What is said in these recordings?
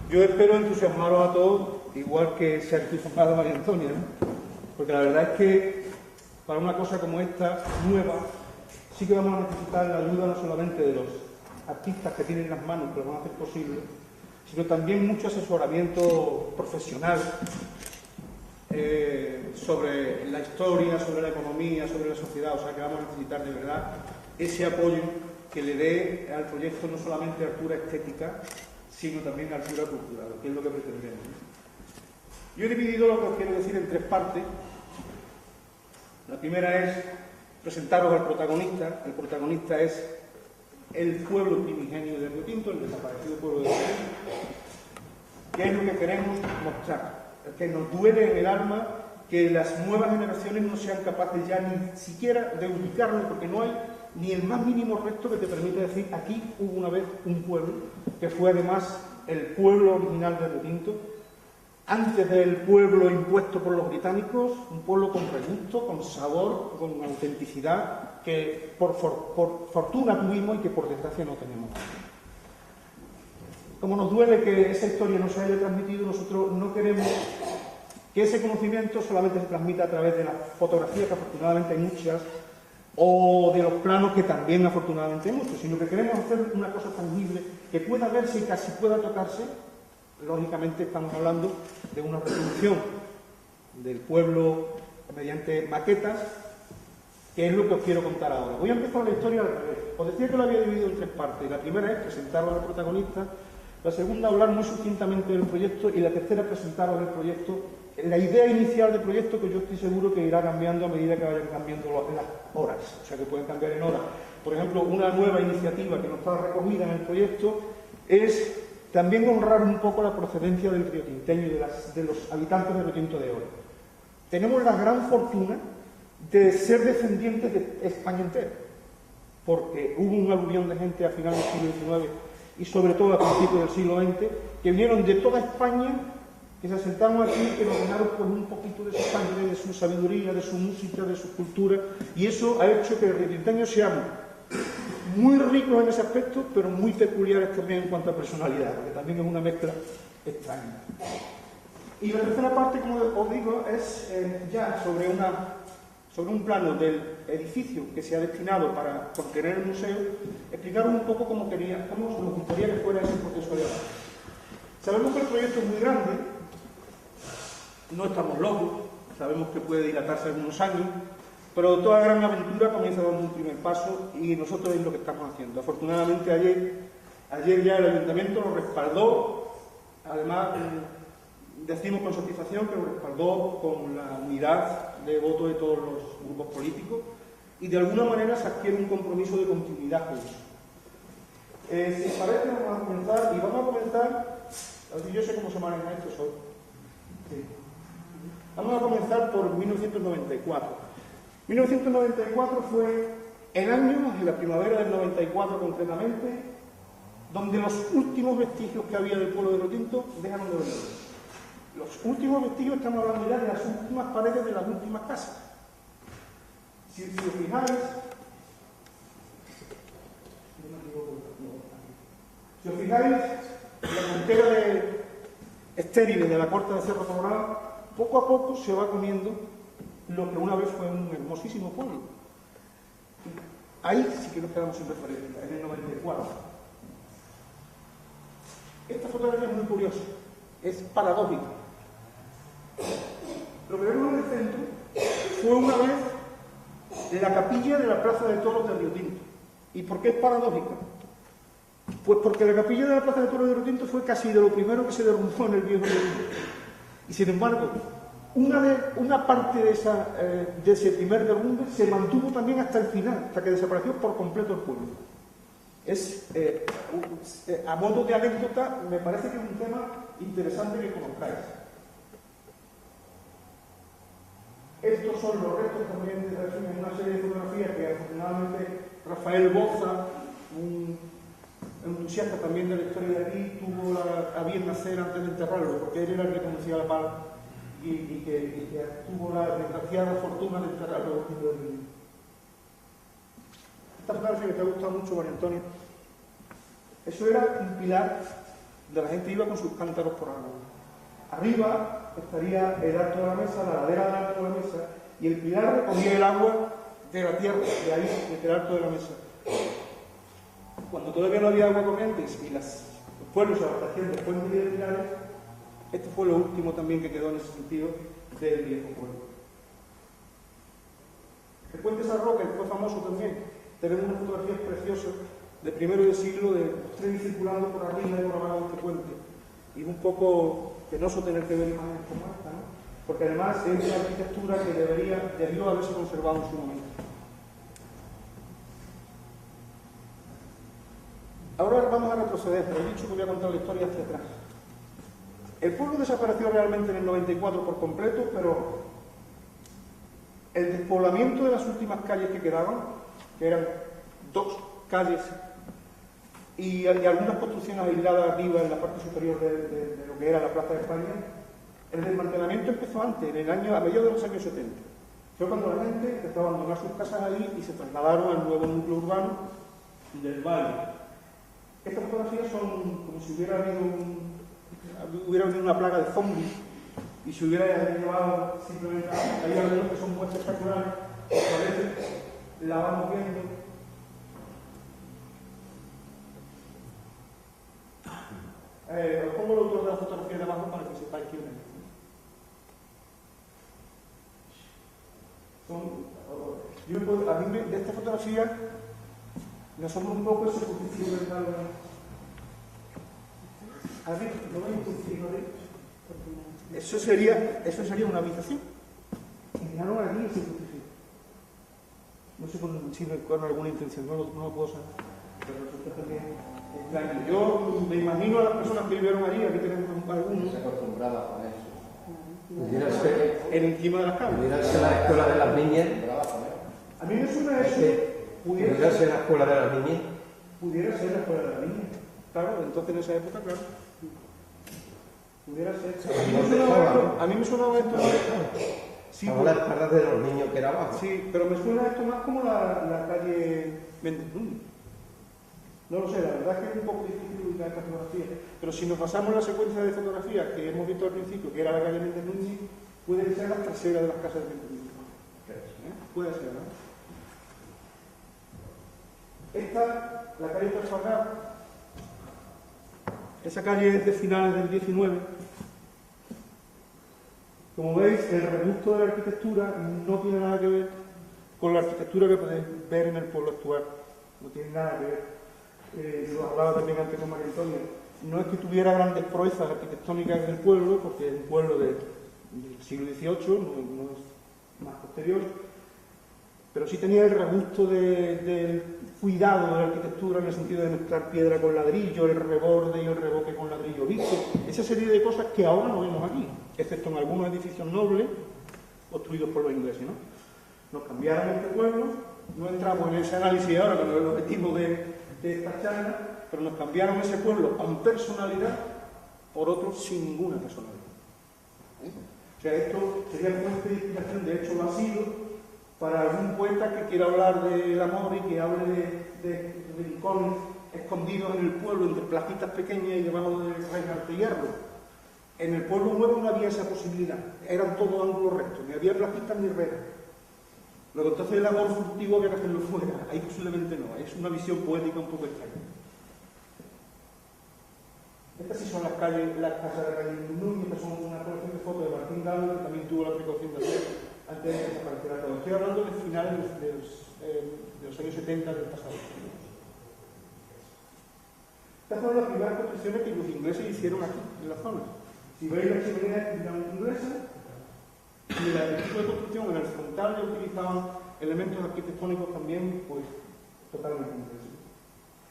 Yo espero entusiasmaros a todos, igual que se ha entusiasmado María Antonia, ¿no? Porque la verdad es que para una cosa como esta, nueva, sí que vamos a necesitar la ayuda no solamente de los artistas que tienen las manos, que lo van a hacer posible, sino también mucho asesoramiento profesional sobre la historia, sobre la economía, sobre la sociedad. O sea que vamos a necesitar de verdad ese apoyo que le dé al proyecto no solamente altura estética, sino también altura cultural, que es lo que pretendemos. Yo he dividido lo que os quiero decir en tres partes. La primera es presentaros al protagonista. El protagonista es el pueblo primigenio de Río Tinto, el desaparecido pueblo de Río Tinto, que es lo que queremos mostrar, que nos duele en el alma que las nuevas generaciones no sean capaces ya ni siquiera de ubicarlo, porque no hay ni el más mínimo resto que te permita decir aquí hubo una vez un pueblo, que fue además el pueblo original de Río Tinto, antes del pueblo impuesto por los británicos, un pueblo con regusto, con sabor, con autenticidad, que por fortuna tuvimos y que por desgracia no tenemos. Como nos duele que esa historia no se haya transmitido, nosotros no queremos que ese conocimiento solamente se transmita a través de las fotografías, que afortunadamente hay muchas, o de los planos, que también afortunadamente hay muchos, sino que queremos hacer una cosa tangible que pueda verse y casi pueda tocarse. Lógicamente estamos hablando de una reproducción del pueblo mediante maquetas, que es lo que os quiero contar ahora. Voy a empezar la historia al revés. Os decía que lo había dividido en tres partes. La primera es presentaros al protagonista, la segunda hablar muy sucintamente del proyecto y la tercera presentaros el proyecto, la idea inicial del proyecto, que yo estoy seguro que irá cambiando a medida que vayan cambiando las horas, o sea que pueden cambiar en horas. Por ejemplo, una nueva iniciativa que no está recogida en el proyecto es también honrar un poco la procedencia del riotinteño y de los habitantes de Río Tinto de hoy. Tenemos la gran fortuna de ser descendientes de España entera, porque hubo un aluvión de gente a finales del siglo XIX y sobre todo a principios del siglo XX, que vinieron de toda España, que se asentaron aquí, que nos dejaron con un poquito de su sangre, de su sabiduría, de su música, de su cultura, y eso ha hecho que el riotinteño seamos muy ricos en ese aspecto, pero muy peculiares también en cuanto a personalidad, porque también es una mezcla extraña. Y la tercera parte, como os digo, es ya sobre un plano del edificio que se ha destinado para contener el museo, explicaros un poco cómo nos gustaría que fuera ese proceso de avance. Sabemos que el proyecto es muy grande, no estamos locos, sabemos que puede dilatarse algunos años, pero toda gran aventura comienza dando un primer paso y nosotros es lo que estamos haciendo. Afortunadamente ayer ya el Ayuntamiento lo respaldó, además decimos con satisfacción que lo respaldó con la unidad de voto de todos los grupos políticos y de alguna manera se adquiere un compromiso de continuidad con eso. Si os parece, vamos a comenzar, y vamos a comenzar, yo sé cómo se maneja esto hoy. Sí. Vamos a comenzar por 1994. 1994 fue el año, en la primavera del 94 concretamente, donde los últimos vestigios que había del pueblo de Río Tinto dejaron de verlo. Los últimos vestigios, estamos hablando ya de las últimas paredes de las últimas casas. Si os fijáis, la cantera de estériles de la Puerta de Cerro Colorado, poco a poco se va comiendo lo que una vez fue un hermosísimo pueblo. Ahí sí que nos quedamos sin referencia, en el 94. Esta fotografía es muy curiosa, es paradójica. Lo que vemos en el centro fue una vez la capilla de la Plaza de Toros de Río Tinto. ¿Y por qué es paradójica? Pues porque la capilla de la Plaza de Toros de Río Tinto fue casi de lo primero que se derrumbó en el viejo Río Tinto. Y sin embargo, una parte de ese primer derrumbe se mantuvo también hasta el final, hasta que desapareció por completo el pueblo. A modo de anécdota, me parece que es un tema interesante que conozcáis. Estos son los restos también de una serie de fotografías que afortunadamente Rafael Boza, un entusiasta también de la historia de aquí, tuvo a bien nacer antes de enterrarlo, porque él era el que conocía la pala y que tuvo la desgraciada fortuna de enterrarlo. Esta fotografía que te ha gustado mucho, María Antonia, eso era un pilar donde la gente iba con sus cántaros por agua. Arriba estaría el alto de la mesa, la ladera del alto de la mesa, y el pilar recogía el agua de la tierra, de ahí, desde el alto de la mesa. Cuando todavía no había agua corriente y los pueblos se abastecían de fuentes y de pilares, esto fue lo último también que quedó en ese sentido del viejo pueblo. El puente Sarroca, que fue famoso también, tenemos unas fotografías preciosas de primero del siglo, de los trenes circulando por arriba y por abajo de este puente. Y es un poco penoso tener que ver imágenes como esta, ¿no? Porque además es una arquitectura que debió haberse conservado en su momento. Ahora vamos a retroceder, pero he dicho que voy a contar la historia hacia atrás. El pueblo desapareció realmente en el 94 por completo, pero el despoblamiento de las últimas calles que quedaban, que eran 2 calles y algunas construcciones aisladas arriba en la parte superior de lo que era la Plaza de España, el desmantelamiento empezó antes, a mediados de los años 70. Fue cuando la gente empezó a abandonar sus casas ahí y se trasladaron al nuevo núcleo urbano del valle. Estas fotografías son como si hubiera habido una plaga de zombies y se hubiera llevado simplemente, hay algunos que son muy espectaculares, que a veces la vamos viendo. Os pongo el autor de la fotografía de abajo para que sepáis quién es. A mí de esta fotografía me asombra un poco ese cultivo de tal. A ver, ¿no hay un cultivo de eso sería una habitación. Entraron aquí ese cultivo. No sé si con alguna intención, no lo puedo saber. Pero resulta también extraño. Yo me imagino a las personas que vivieron allí, aquí tenemos algunos. Se acostumbraba a eso. En encima de las camas. Pudiera ser la escuela de las niñas. A mí me suena eso. Pudiera ser la escuela de las niñas. Pudiera ser la escuela de las niñas. Claro, entonces en esa época, claro. Pudiera ser. A mí me sonaba esto. Sí, ahora las espaldas de los niños que era abajo. Sí, pero me suena esto más como la calle Méndez Núñez. No lo sé, la verdad es que es un poco difícil ubicar esta fotografía. Pero si nos basamos en la secuencia de fotografías que hemos visto al principio, que era la calle Méndez Núñez, puede ser la trasera de las casas de Méndez Núñez. Puede ser, ¿no? Esta, la calle Trafalgar, esa calle es de finales del 19. Como veis, el rebusto de la arquitectura no tiene nada que ver con la arquitectura que podéis ver en el pueblo actual. No tiene nada que ver. Lo hablaba también antes con María Antonia. No es que tuviera grandes proezas arquitectónicas en el pueblo, porque es un pueblo del siglo XVIII, no es más posterior, pero sí tenía el rebusto del cuidado de la arquitectura en el sentido de mezclar piedra con ladrillo, el reborde y el revoque con ladrillo visto, esa serie de cosas que ahora no vemos aquí, excepto en algunos edificios nobles construidos por los ingleses, ¿no? Nos cambiaron este pueblo, no entramos en ese análisis ahora con el objetivo de esta charla, pero nos cambiaron ese pueblo con personalidad por otro sin ninguna personalidad. O sea, esto sería fuente de inspiración, de hecho lo ha sido, para algún poeta que quiera hablar del amor y que hable de rincones escondidos en el pueblo, entre plaquitas pequeñas y debajo de reinas de hierro. En el pueblo nuevo no había esa posibilidad, eran todos ángulos rectos, ni había plaquitas ni rejas. Luego entonces el amor furtivo había que hacerlo fuera, ahí posiblemente no, es una visión poética un poco extraña. Estas sí son las casas de la calle Núñez, estas son una colección de fotos de Martín Galo, que también tuvo la precaución de hacer antes de que desapareciera todo. Estoy hablando del final de los años 70 del pasado. Estas fueron las primeras construcciones que los ingleses hicieron aquí, en la zona. Si veis la chimenea inglesa, y el tipo de construcción en el frontal ya utilizaban elementos arquitectónicos también, pues, totalmente ingleses.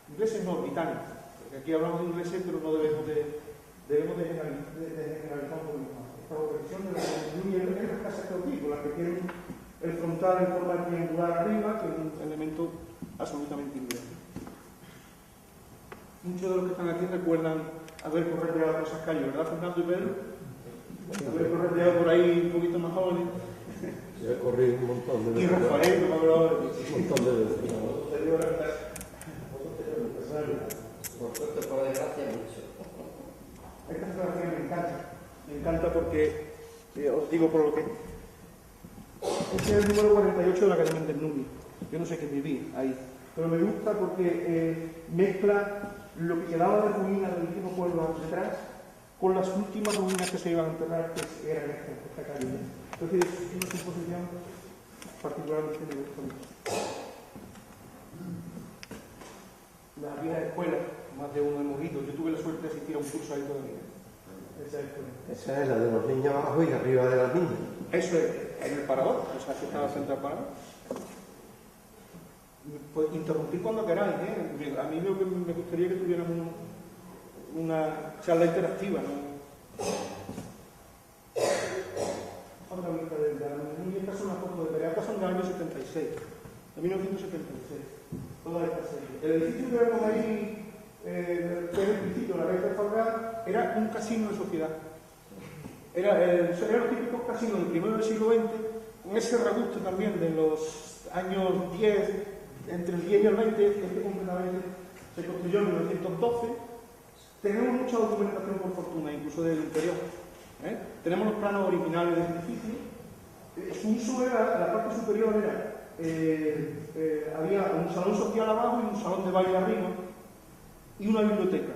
Ingleses no, británicos. Porque aquí hablamos de ingleses, pero no debemos de generalizar un poco más. Esta versión de las casas caudícolas, que tienen el frontal en forma triangular arriba, que es un elemento absolutamente inglés. Muchos de los que están aquí recuerdan haber correteado por esas calles, ¿verdad, Fernando y Pedro? Haber correteado por ahí un poquito más jóvenes. Yo he corrido un montón de veces. Y Rafael, no me hablaba de un montón de veces. Por suerte, por desgracia, mucho. Esta fotografía me encanta porque, os digo por lo que... Este es el número 48 de la calle Méndez Núñez. Yo no sé qué vivía ahí, pero me gusta porque mezcla lo que quedaba de ruinas del último pueblo detrás con las últimas ruinas que se iban a enterrar, que eran esta calle. Entonces, es una composición particularmente me gusta mucho. La vieja escuela, más de uno hemos ido. Yo tuve la suerte de asistir a un curso ahí todavía. Esa escuela. Esa es la de los niños abajo y arriba de las niñas. Eso es, en el parador, o sea, que estaba sentado para. Pues interrumpir cuando queráis, ¿eh? A mí lo que me gustaría que tuviéramos una charla interactiva, ¿no? Otra vista de la niña, estas son las fotos de Perea, estas son del año 76, de 1976, toda esta serie. El edificio que vemos ahí, que es el principio, la red de Falgar, era un casino de sociedad. Eran los típicos casinos del primero del siglo XX, con ese regusto también de los años 10, entre el 10 y el 20, este completamente se construyó en 1912. Tenemos mucha documentación por fortuna, incluso del interior. Tenemos los planos originales del edificio. Su uso era, la parte superior era, había un salón social abajo y un salón de baile arriba, y una biblioteca.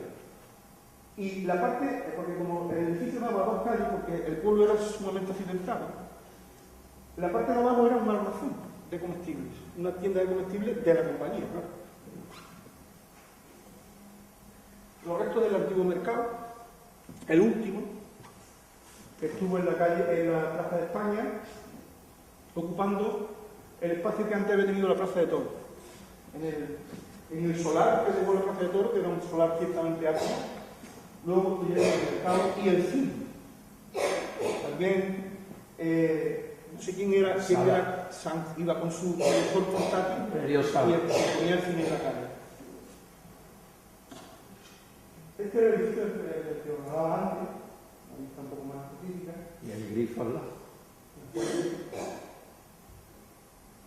Y la parte, porque como el edificio daba a dos calles, porque el pueblo era sumamente accidentado, la parte de abajo era un almacén de comestibles, una tienda de comestibles de la compañía, claro. Los restos del antiguo mercado, el último, que estuvo en la calle, en la Plaza de España, ocupando el espacio que antes había tenido la Plaza de Toros. En el solar que dejó la Plaza de Toros, que era un solar ciertamente alto. Luego construyeron el mercado y el cine. También, no sé quién era, Sanz, iba con su proyector portátil y ponía el cine en la calle. Este era el edificio que os hablaba antes, una vista un poco más específica. Y el grifo al lado.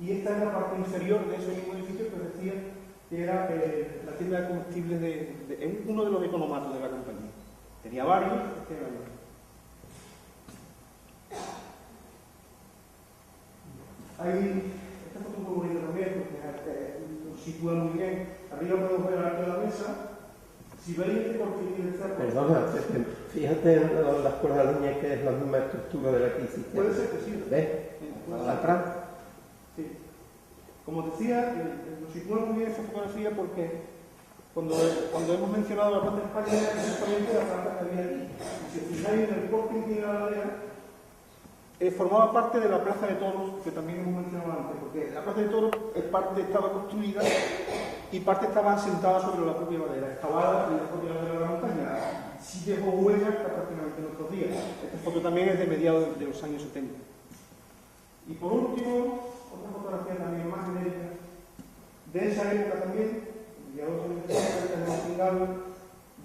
Y esta es la parte inferior de ese mismo edificio que os decía que era la tienda de comestibles de uno de los economatos de la compañía. Tenía varios, este era uno. Hay esta foto muy bonita también, porque nos sitúa muy bien. Arriba podemos ver el arte de la mesa. Si veis este porquería del cerro... Perdona, fíjate en las cuerdas de niña que es la misma estructura de la que hiciste. Puede ser que sí. ¿Ves? Atrás. Sí. Como decía, nos sitúa muy bien esta fotografía porque cuando hemos mencionado la Plaza de España era exactamente la plaza que había aquí. Y si os fijáis en el corte que tiene la ladera, formaba parte de la Plaza de Toros que también hemos mencionado antes, porque la Plaza de Toros parte estaba construida y parte estaba asentada sobre la propia ladera, excavada en la propia ladera de la montaña. Sí dejó huella hasta prácticamente nuestros días. Esta foto también es de mediados de los años 70. Y por último, otra fotografía también más genérica, de esa época también,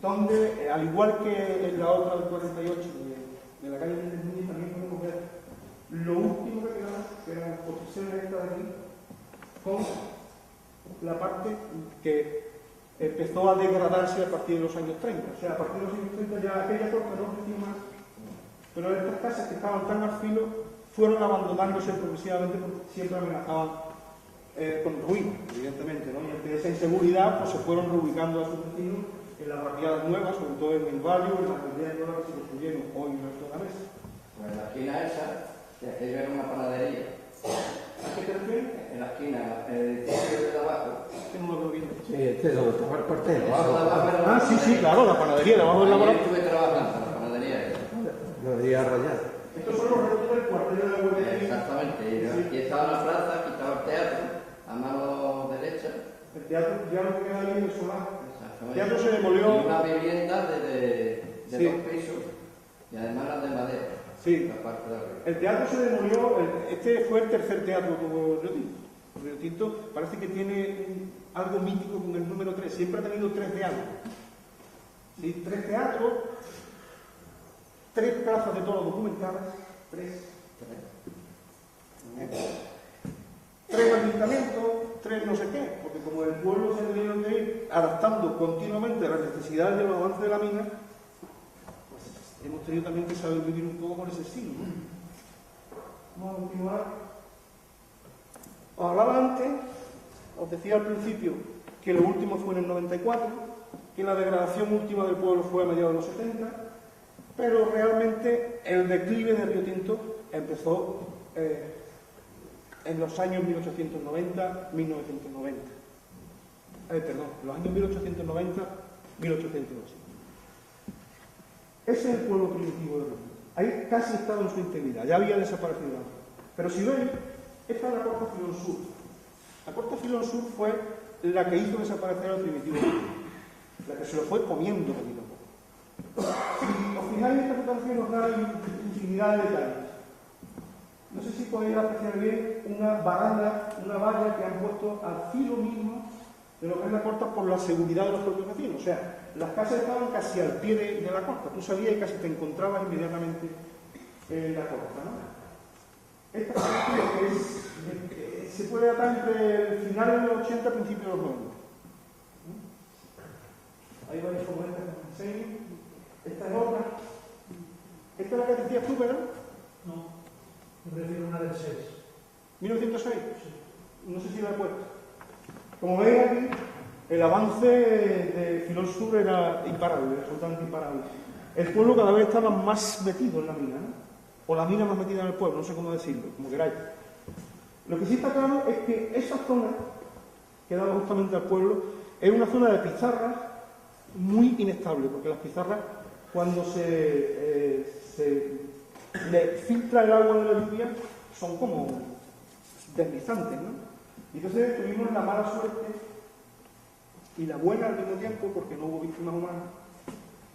donde, al igual que en la otra del 48 de la calle Méndez Núñez, también podemos ver lo último que quedaba, que eran las posiciones estas de aquí, con la parte que empezó a degradarse a partir de los años 30. O sea, a partir de los años 30 ya aquella torta no creció más, pero estas casas que estaban tan al filo fueron abandonándose progresivamente porque siempre amenazaban con ruina, evidentemente, ¿no? Y ante esa inseguridad pues, se fueron reubicando a sus vecinos en las barriadas nuevas, sobre todo en el barrio, en las barriadas nuevas que se construyeron hoy en nuestra mesa. Pues en la esquina esa, que aquello era una panadería. ¿A qué te refieres? En la esquina, el edificio de abajo. Que no lo veo bien. Sí, este es donde estaba el cuartel. Ah, sí, sí, claro, la panadería, debajo del laboratorio. Estuve trabajando en la panadería esa. No diría rayar. Estos son los restos del cuartel de la guardería. Exactamente, y aquí estaba la plaza, aquí estaba el teatro, a mano derecha. El teatro ya no queda ahí en el solar. El teatro se Y demolió. una vivienda de Sí. 2 pisos y además las de madera. Sí. La parte de arriba. El teatro se demolió. Este fue el tercer teatro que hubo en Río Tinto. Río Tinto parece que tiene algo mítico con el número 3. Siempre ha tenido 3 de algo. ¿Sí? 3 teatros, 3 plazas de toros documentadas, 3 ayuntamientos, 3 no sé qué, porque como el pueblo se ha tenido que ir adaptando continuamente a las necesidades de los avances de la mina, hemos tenido también que saber vivir un poco con ese estilo, ¿no? Vamos a continuar. Os hablaba antes, os decía al principio que lo último fue en el 94, que la degradación última del pueblo fue a mediados de los 70, pero realmente el declive de Río Tinto empezó en los años 1890-1990. Los años 1890-1880. Ese es el pueblo primitivo de Río Tinto. Ahí casi estaba en su integridad, ya había desaparecido antes. Pero si veis, esta es la Corta Filón Sur. La Corta Filón Sur fue la que hizo desaparecer al primitivo, la que se lo fue comiendo poquito a poco. Si os fijáis, esta fotografía nos da infinidad de detalles. No sé si podéis apreciar bien una valla que han puesto al filo mismo de lo que es la Corta por la seguridad de los propios vecinos. O sea, las casas estaban casi al pie de la Corta. Tú salías y casi te encontrabas inmediatamente en la Corta, ¿no? Esta fotografía que se puede datar entre finales de los 80 y principios de los 90. Ahí vais como esta que os enseño. Esta es otra. ¿Esta es la que decías tú, verdad? No, me refiero a una del 6. ¿1906? Sí. No sé si la he puesto. Como veis aquí, el avance de Filón Sur era imparable, absolutamente imparable. El pueblo cada vez estaba más metido en la mina, ¿no? O la mina más metida en el pueblo, no sé cómo decirlo, como queráis. Lo que sí está claro es que esa zona, que daba justamente al pueblo, era una zona de pizarras muy inestable, porque las pizarras, cuando se le filtra el agua de la lluvia, son como deslizantes, ¿no? Y entonces tuvimos la mala suerte y la buena al mismo tiempo, porque no hubo víctimas humanas,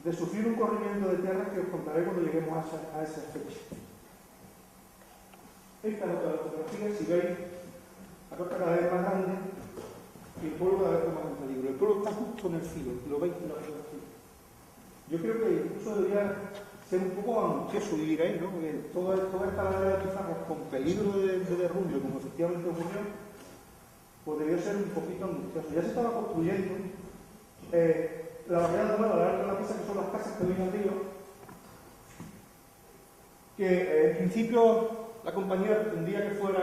de sufrir un corrimiento de tierras que os contaré cuando lleguemos a esa fecha. Esta es otra de las fotografías. Si veis, la Corta cada vez más grande y el pueblo cada vez más en peligro. El pueblo está justo en el filo, lo veis en la fotografía. Yo creo que incluso debería ser un poco angustioso vivir ahí, ¿no? Porque toda esta ladera de pizarras con peligro de derrumbe, como efectivamente ocurrió, pues debió ser un poquito angustioso. Ya se estaba construyendo la barriada nueva, la de la pizza, que son las casas que veis arriba, que en principio la compañía pretendía que fuera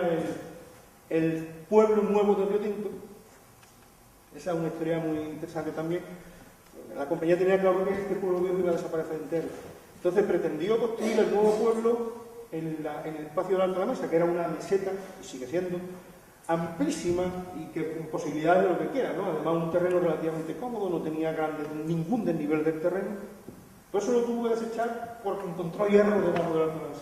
el pueblo nuevo de Río Tinto. Esa es una historia muy interesante también. La compañía tenía claro que este pueblo viejo iba a desaparecer entero. Entonces pretendió construir el nuevo pueblo en el espacio del Alto de la Mesa, que era una meseta, y sigue siendo, amplísima y que con posibilidades de lo que quiera, ¿no? Además un terreno relativamente cómodo, no tenía ningún desnivel del terreno. Por eso lo tuvo que desechar porque encontró hierro debajo del Alto de la Mesa.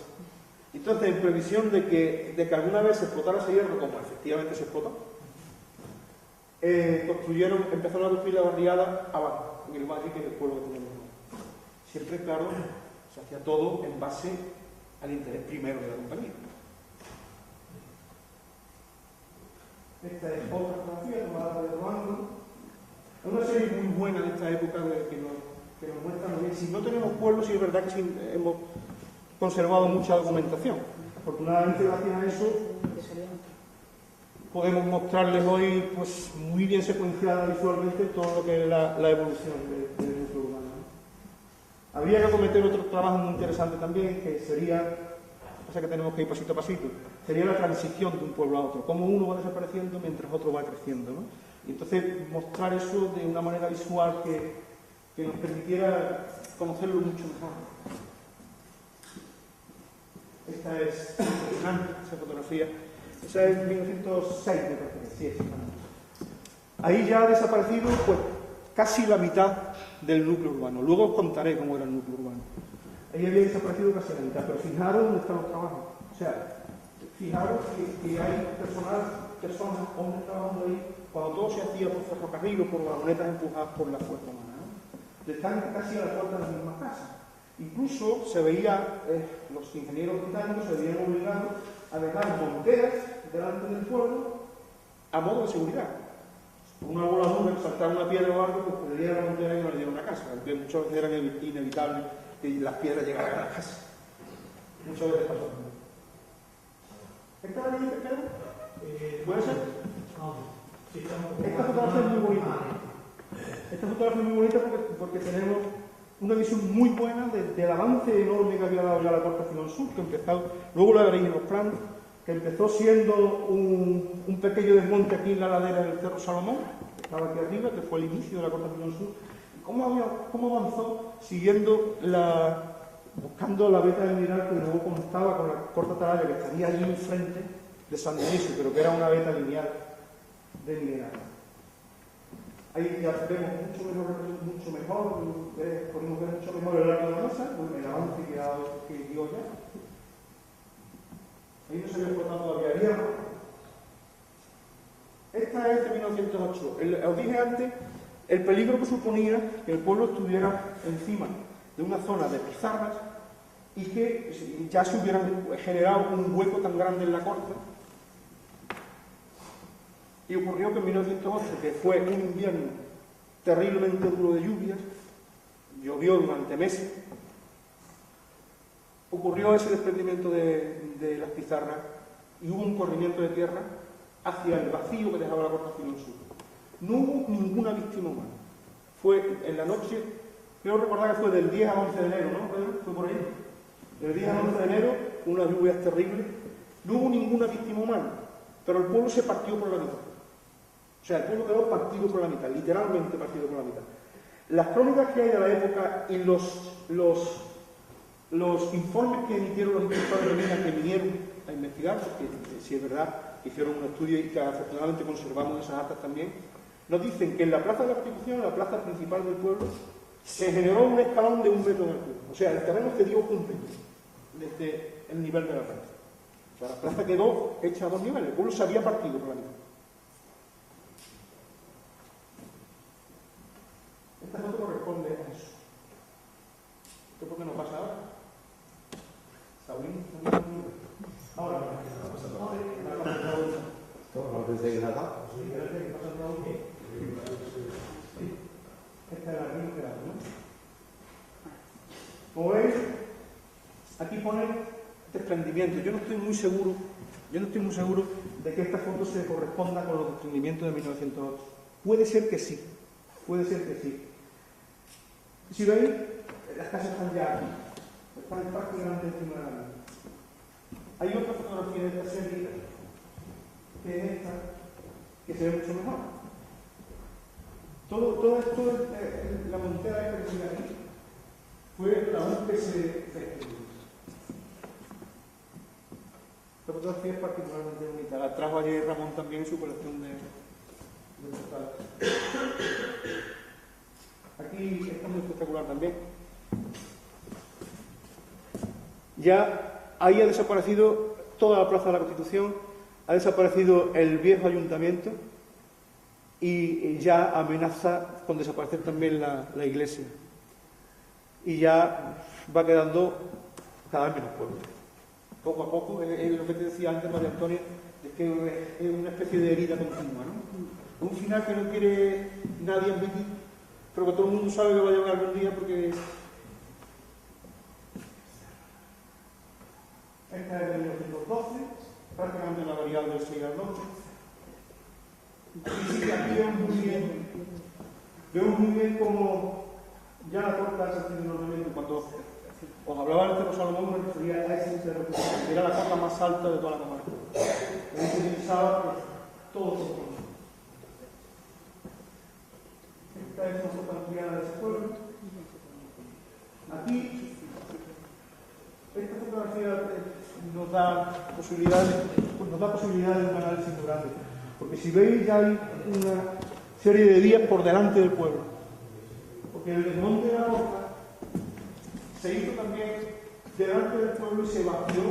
Entonces, en previsión de que alguna vez se explotara ese hierro, como efectivamente se explotó, empezaron a construir la barriada abajo, en el valle, que es el pueblo que tenemos. Siempre, claro, se hacía todo en base al interés primero de la compañía. Esta es otra fotografía tomada de Romano. Es una serie muy buena de esta época que nos muestra muy bien. Si no tenemos pueblos, sí es verdad que sí hemos conservado mucha documentación. Afortunadamente, gracias a eso, podemos mostrarles hoy pues muy bien secuenciada visualmente todo lo que es la evolución del núcleo urbano. Habría que cometer otro trabajo muy interesante también, que sería, o sea que tenemos que ir pasito a pasito, sería la transición de un pueblo a otro, cómo uno va desapareciendo mientras otro va creciendo, ¿no? Y entonces mostrar eso de una manera visual que nos permitiera conocerlo mucho mejor. Esta es esa fotografía. Esa es 1906, me parece que sí, ahí ya ha desaparecido pues casi la mitad del núcleo urbano. Luego os contaré cómo era el núcleo urbano. Ahí había desaparecido casi la mitad, pero fijaros dónde están los trabajos. O sea, fijaros que hay personas, hombres trabajando ahí, cuando todo se hacía por ferrocarril o por vagonetas empujadas por la fuerza humana, ¿no? Están casi a la puerta de las mismas casas. Incluso se veía, los ingenieros británicos se veían obligados a dejar monteras delante del pueblo a modo de seguridad. Una voladura, saltar una piedra o algo, pues perdería la montera y no le dieron una casa. Aunque muchas veces era inevitable que las piedras llegaran a la casa. Muchas veces pasó. ¿Esta es la línea que queda? ¿Puede ser? Esta fotografía es muy bonita. Esta fotografía es muy bonita porque tenemos una visión muy buena del avance enorme que había dado ya la Corte Filón Sur, que empezó, luego lo veréis en los planos, que empezó siendo un pequeño desmonte aquí en la ladera del Cerro Salomón, que estaba aquí arriba, que fue el inicio de la Corte Filón Sur. Y cómo avanzó siguiendo buscando la veta del mineral, que luego constaba con la corta atalaya que estaría allí enfrente de San Dionisio, pero que era una veta lineal de mineral. Ahí ya vemos mucho mejor, podemos ver mucho mejor el largo de la masa, el avance que dio ya. Ahí no se había explotado todavía hierro. Esta es de 1908. Os dije antes el peligro que suponía que el pueblo estuviera encima de una zona de pizarras y que ya se hubiera generado un hueco tan grande en la corte. Y ocurrió que en 1908, que fue un invierno terriblemente duro de lluvias, llovió durante meses, ocurrió ese desprendimiento de las pizarras y hubo un corrimiento de tierra hacia el vacío que dejaba la Corte Filón Sur. No hubo ninguna víctima humana. Fue en la noche, creo recordar que fue del 10 al 11 de enero, ¿no, Pedro? Fue por ahí. Del 10 al 11 de enero, unas lluvias terribles, no hubo ninguna víctima humana, pero el pueblo se partió por la mitad. O sea, el pueblo quedó partido por la mitad, literalmente partido por la mitad. Las crónicas que hay de la época y los informes que emitieron los inspectores de minas que vinieron a investigar, porque si es verdad, hicieron un estudio y que afortunadamente conservamos esas actas también, nos dicen que en la Plaza de la Constitución, la plaza principal del pueblo, se generó un escalón de 1 metro de altura. O sea, el terreno cedió 1 metro desde el nivel de la plaza. O sea, la plaza quedó hecha a 2 niveles, el pueblo se había partido por la mitad. Esta foto corresponde a eso. ¿Esto por qué no pasa ahora? Saulín, ahora. Esta es la rímera, ¿no? Como veis, aquí pone desprendimiento. Yo no estoy muy seguro de que esta foto se corresponda con los desprendimientos de 1908. Puede ser que sí. Si veis, las casas están ya aquí, están prácticamente encima de la misma. Hay otra fotografía de esta serie, que es esta, que se ve mucho mejor. Todo esto, la montera esta que se ve aquí, fue la única que se escribió. Esta fotografía es particularmente bonita. La trajo ayer Ramón también en su colección de postales. Aquí está muy espectacular también. Ya ahí ha desaparecido toda la Plaza de la Constitución, ha desaparecido el viejo ayuntamiento y ya amenaza con desaparecer también la iglesia. Y ya va quedando cada vez menos pueblo. Poco a poco, es lo que te decía antes, María Antonia, es que es una especie de herida continua, ¿no? Un final que no quiere nadie admitir, pero que todo el mundo sabe que va a llegar algún día porque... Esta es de 1912, prácticamente la variable del 6 al 9. Y sí, aquí vemos muy bien cómo ya la corta se hace enormemente. Cuando os hablaba del Cerro Salomón, me refería a ese cerro, que era la cota más alta de toda la comarca. Ahí se utilizaba pues, todo su pueblo. Esta es una foto ampliada de ese pueblo. Aquí, esta fotografía nos da posibilidades de un análisis muy grande. Porque si veis, ya hay una serie de días por delante del pueblo. Porque el desmonte de la roca se hizo también delante del pueblo y se vació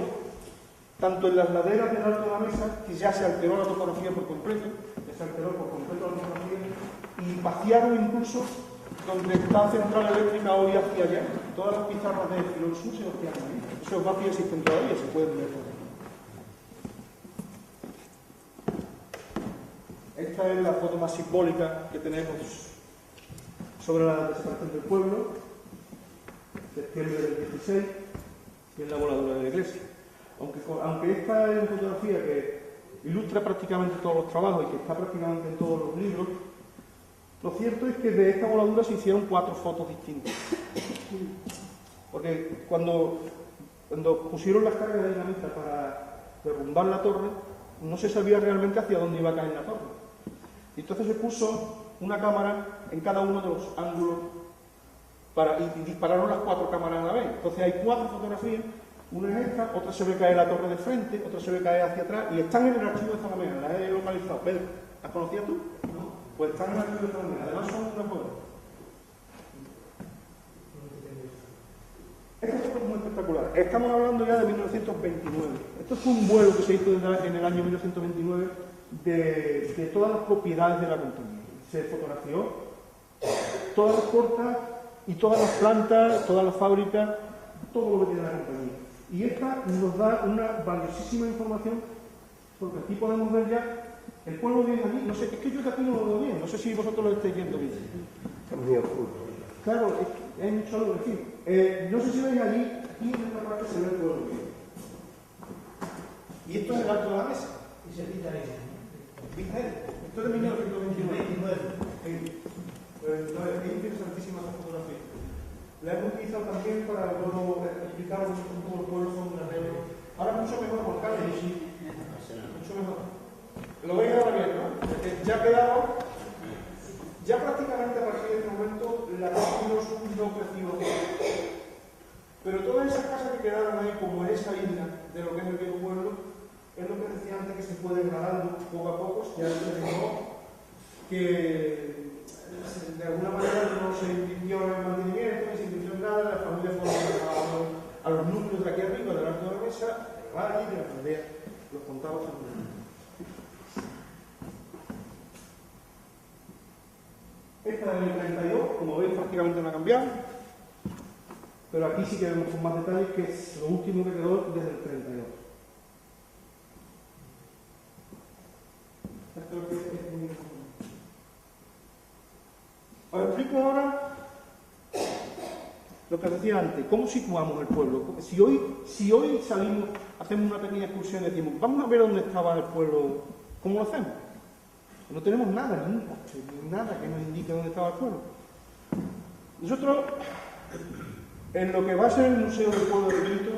tanto en las laderas del Alto de la Mesa, que ya se alteró la topografía por completo, la topografía, y vaciaron incluso donde está central eléctrica hoy hacia allá. Todas las pizarras de Filón Sur se vaciaron ahí. Esos vacios existen todavía, se pueden ver. Esta es la foto más simbólica que tenemos sobre la desaparición del pueblo, septiembre del 16, y es la voladura de la iglesia. Aunque esta es una fotografía que ilustra prácticamente todos los trabajos y que está prácticamente en todos los libros, lo cierto es que de esta voladura se hicieron 4 fotos distintas. Porque cuando pusieron las cargas de dinamita para derrumbar la torre, no se sabía realmente hacia dónde iba a caer la torre. Y entonces se puso una cámara en cada uno de los ángulos y dispararon las 4 cámaras a la vez. Entonces hay 4 fotografías, una es esta, otra se ve caer la torre de frente, otra se ve caer hacia atrás, y están en el archivo de Zalamea, las he localizado. Pedro, ¿las conocías tú? No. Pues están en el archivo de Zalamea, además son una foto. Esta foto es muy espectacular. Estamos hablando ya de 1929. Esto fue un vuelo que se hizo en el año 1929 de todas las propiedades de la compañía. Se fotografió todas las puertas y todas las plantas, todas las fábricas, todo lo que tiene la compañía. Y esta nos da una valiosísima información, porque aquí podemos ver ya el pueblo bien aquí. No sé, es que yo de aquí no lo veo bien, no sé si vosotros lo estáis viendo bien. Está muy oscuro. Claro, es mucho lo decir. No sé si veis allí, aquí en esta parte se ve el pueblo bien. Y esto es el alto de la mesa. Y se quita ahí. ¿Viste? Esto es de 1929. Es interesantísima esta fotografía. La hemos utilizado también para luego explicar un poco el pueblo son guerreros. Ahora mucho mejor por Carlos, sí. Mucho mejor. Lo veis ahora bien, ¿no? Porque ya quedaba, ya prácticamente a partir de este momento la casa no creció. Pero todas esas casas que quedaron ahí, como en esa isla de lo que es el viejo pueblo, es lo que decía antes, que se fue degradando poco a poco. Ya se dijo que de alguna manera no se invirtió en el mantenimiento, ni se invirtió en nada, las familias fueron a los núcleos de aquí arriba, del alto de la mesa, del valle, de la aldea, los contados también. Esta del 32, como veis, prácticamente no ha cambiado, pero aquí sí que vemos con más detalles que es lo último que quedó desde el 32. Esto es muy importante. Os explico ahora lo que decía antes, cómo situamos el pueblo. Si hoy salimos, hacemos una pequeña excursión y decimos, vamos a ver dónde estaba el pueblo, ¿cómo lo hacemos? No tenemos nada, ni un coche, ni nada que nos indique dónde estaba el pueblo. Nosotros, en lo que va a ser el Museo del Pueblo de Benito,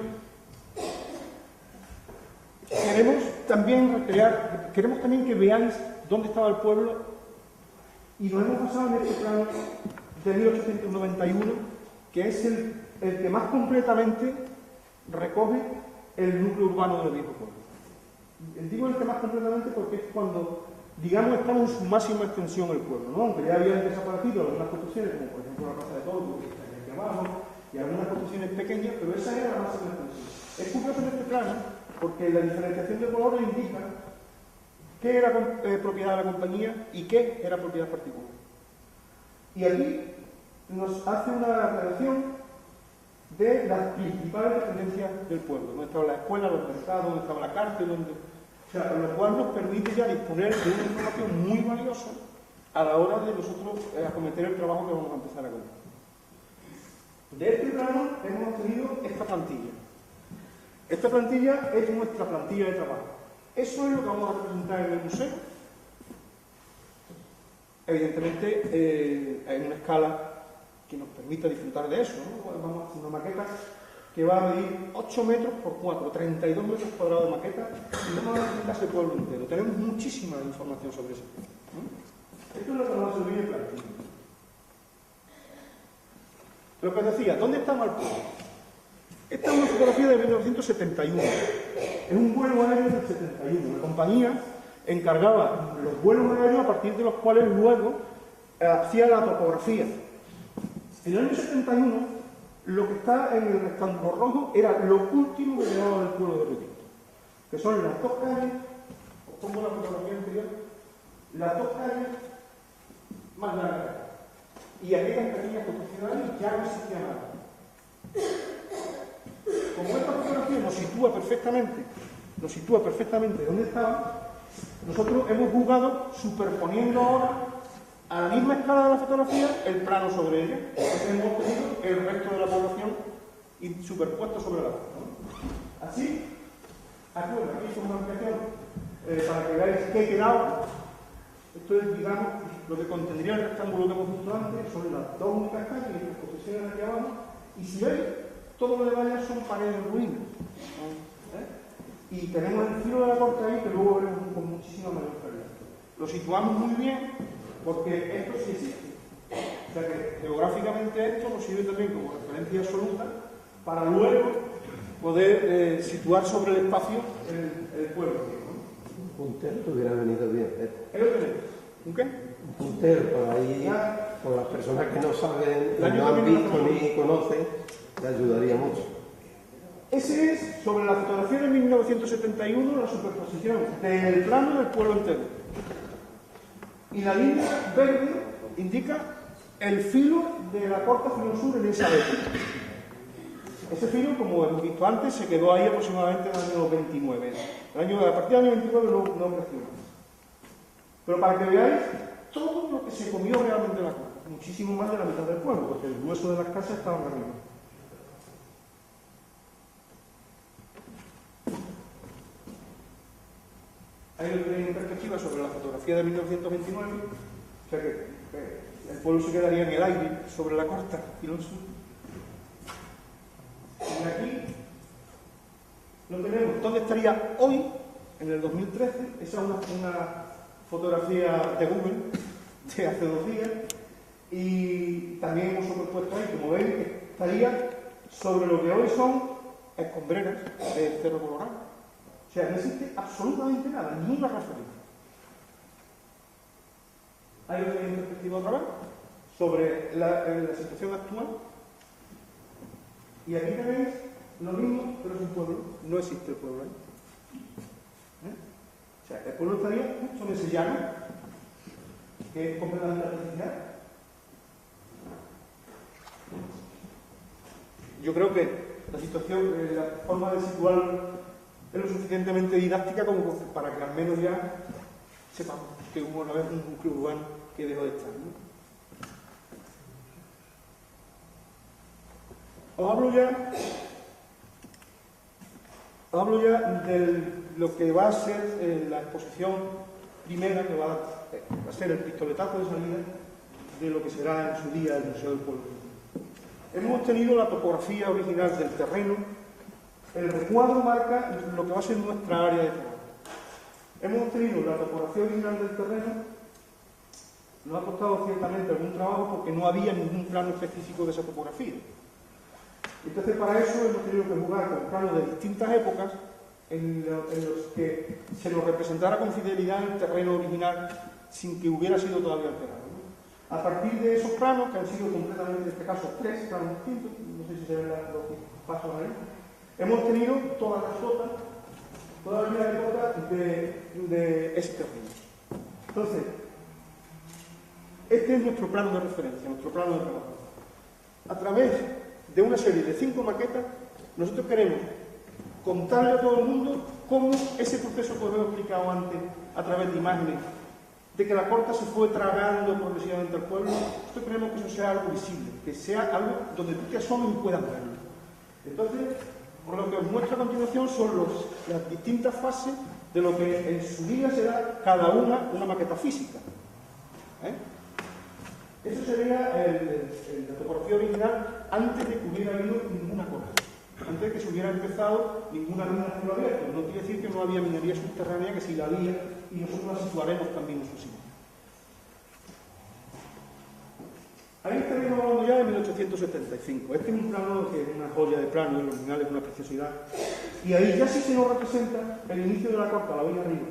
queremos también que veáis dónde estaba el pueblo. Y nos hemos basado en este plano de 1891, que es el que más completamente recoge el núcleo urbano del viejo pueblo. Digo el que más completamente porque es cuando, digamos, estamos en su máxima extensión el pueblo, ¿no? Aunque ya habían desaparecido algunas construcciones, como por ejemplo la Plaza de Toros, que está aquí abajo, y algunas construcciones pequeñas, pero esa era la máxima extensión. Es curioso en este plano porque la diferenciación de colores indica qué era propiedad de la compañía y qué era propiedad particular. Y aquí nos hace una aclaración de las principales dependencias del pueblo, donde estaba la escuela, los mercados, donde estaba la cárcel, lo cual nos permite ya disponer de una información muy valiosa a la hora de nosotros acometer el trabajo que vamos a empezar a contar. De este plano hemos obtenido esta plantilla. Esta plantilla es nuestra plantilla de trabajo. Eso es lo que vamos a representar en el museo. Evidentemente, hay una escala que nos permita disfrutar de eso, ¿no? Vamos a hacer una maqueta que va a medir 8 metros por 4, 32 metros cuadrados de maqueta, y vamos a representar ese pueblo entero. Tenemos muchísima información sobre eso, ¿no? Esto es lo que nos va a servir en plantilla. Lo que os decía, ¿dónde estaba el pueblo? Esta es una fotografía de 1971. Es un vuelo aéreo del 71. La compañía encargaba los vuelos aéreos a partir de los cuales luego hacía la topografía. En el año 71, lo que está en el rectángulo rojo era lo último que quedaba del pueblo de Requinto, que son las dos calles, os pongo la fotografía anterior, las dos calles más largas. Y aquellas pequeñas construcciones ya no existía nada. Como esta fotografía nos sitúa perfectamente donde estaba, nosotros hemos jugado superponiendo ahora a la misma escala de la fotografía el plano sobre ella. Entonces hemos tenido el resto de la población y superpuesto sobre la foto, ¿no? Así, aquí es una ampliación para que veáis qué quedaba. Esto es, digamos, lo que contendría el rectángulo que hemos visto antes, son las dos únicas calles y las posiciones aquí abajo, todo lo de vallas son paredes en ruinas. Y tenemos el filo de la corta ahí que luego veremos con muchísima mayor claridad. Lo situamos muy bien porque esto sí existe. O sea que geográficamente esto nos sirve también como referencia absoluta para luego poder situar sobre el espacio el pueblo. Un puntero te hubiera venido bien. Ahí lo tenemos. ¿Un qué? Un puntero por ahí, por las personas que no saben, La no han visto ni conocen, te ayudaría mucho. Ese es, sobre la fotografía de 1971, la superposición del plano del pueblo entero. Y la línea verde indica el filo de la corta filosur en esa época. Ese filo, como hemos visto antes, se quedó ahí aproximadamente en el año 29. A partir del año 29 no creció más. Pero para que veáis todo lo que se comió realmente la corta, muchísimo más de la mitad del pueblo, porque el grueso de las casas estaban arriba. Ahí lo tenéis en perspectiva sobre la fotografía de 1929, o sea que el pueblo se quedaría en el aire sobre la costa y no sur. Y aquí lo tenemos. ¿Dónde estaría hoy, en el 2013? Esa es una fotografía de Google de hace 2 días y también hemos superpuesto ahí, como veis, estaría sobre lo que hoy son escombreras del Cerro Colorado. O sea, no existe absolutamente nada, ninguna referencia. Ahí lo tenéis en perspectiva otra vez, sobre la situación actual. Y aquí tenéis lo mismo, pero es un pueblo. No existe el pueblo ahí. O sea, el pueblo estaría justo en ese llano, que es completamente artificial. Yo creo que la situación, la forma de situarlo es lo suficientemente didáctica como para que al menos ya sepamos que hubo una vez un núcleo urbano que dejó de estar, ¿no? Os hablo ya de lo que va a ser la exposición primera, que va a ser el pistoletazo de salida de lo que será en su día el Museo del Pueblo. Hemos tenido la topografía original del terreno. El recuadro marca lo que va a ser nuestra área de trabajo. Hemos tenido la topografía original del terreno. Nos ha costado ciertamente algún trabajo porque no había ningún plano específico de esa topografía. Entonces, para eso hemos tenido que jugar con planos de distintas épocas en los que se nos representara con fidelidad el terreno original sin que hubiera sido todavía alterado, ¿no? A partir de esos planos, que han sido completamente, en este caso, 3 planos distintos, no sé si se ven los pasos ahí, hemos tenido toda la época de ese terreno. Entonces, este es nuestro plano de referencia, nuestro plano de trabajo. A través de una serie de 5 maquetas, nosotros queremos contarle a todo el mundo cómo ese proceso que os he explicado antes, a través de imágenes, de que la corta se fue tragando progresivamente al pueblo. Nosotros queremos que eso sea algo visible, que sea algo donde tú te asomes y puedas verlo. Entonces, por lo que os muestro a continuación son las distintas fases de lo que en su día será cada una maqueta física. Eso sería la topografía original antes de que hubiera habido ninguna corta, antes de que se hubiera empezado ninguna mina a cielo abierto. No quiere decir que no había minería subterránea, que sí la había, y nosotros la situaremos también en su sitio. Ahí estaríamos hablando ya de 1875. Este es un plano que es una joya de plano, el original es una preciosidad. Y ahí ya sí se nos representa el inicio de la corta, la veis arriba.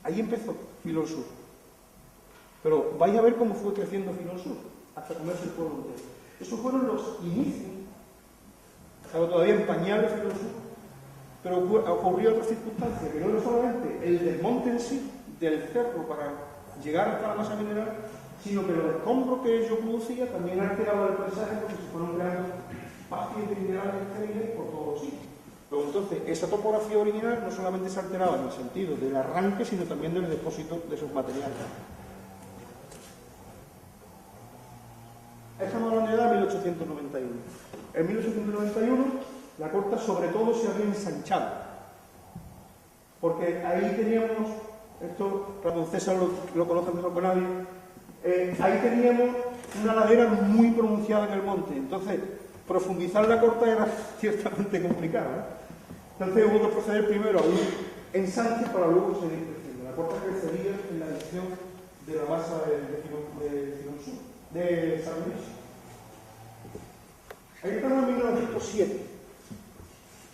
Ahí empezó Filo Sur. Pero vais a ver cómo fue creciendo Filo Sur, hasta comerse el pueblo entero. Esos fueron los inicios. Estaba todavía en pañales Filo Sur. Pero ocurrió otra circunstancia, que no era solamente el desmonte en sí del cerro para llegar hasta la masa mineral, sino que los escombros que ello producía también alteraban el paisaje porque se fueron creando espacios de minerales estériles por todos los sitios. Pero entonces, esa topografía original no solamente se alteraba en el sentido del arranque, sino también del depósito de esos materiales. Estamos hablando ya de 1891. En 1891, la corta sobre todo se había ensanchado. Porque ahí teníamos, esto, para don César lo conoce mejor que nadie, ahí teníamos una ladera muy pronunciada en el monte. Entonces, profundizar la corta era ciertamente complicado, ¿no? Entonces hubo que proceder primero a un ensanche para luego seguir creciendo. La corta crecería en la dirección de la masa de Girón Sur, de San Luis. Ahí estamos en 1907,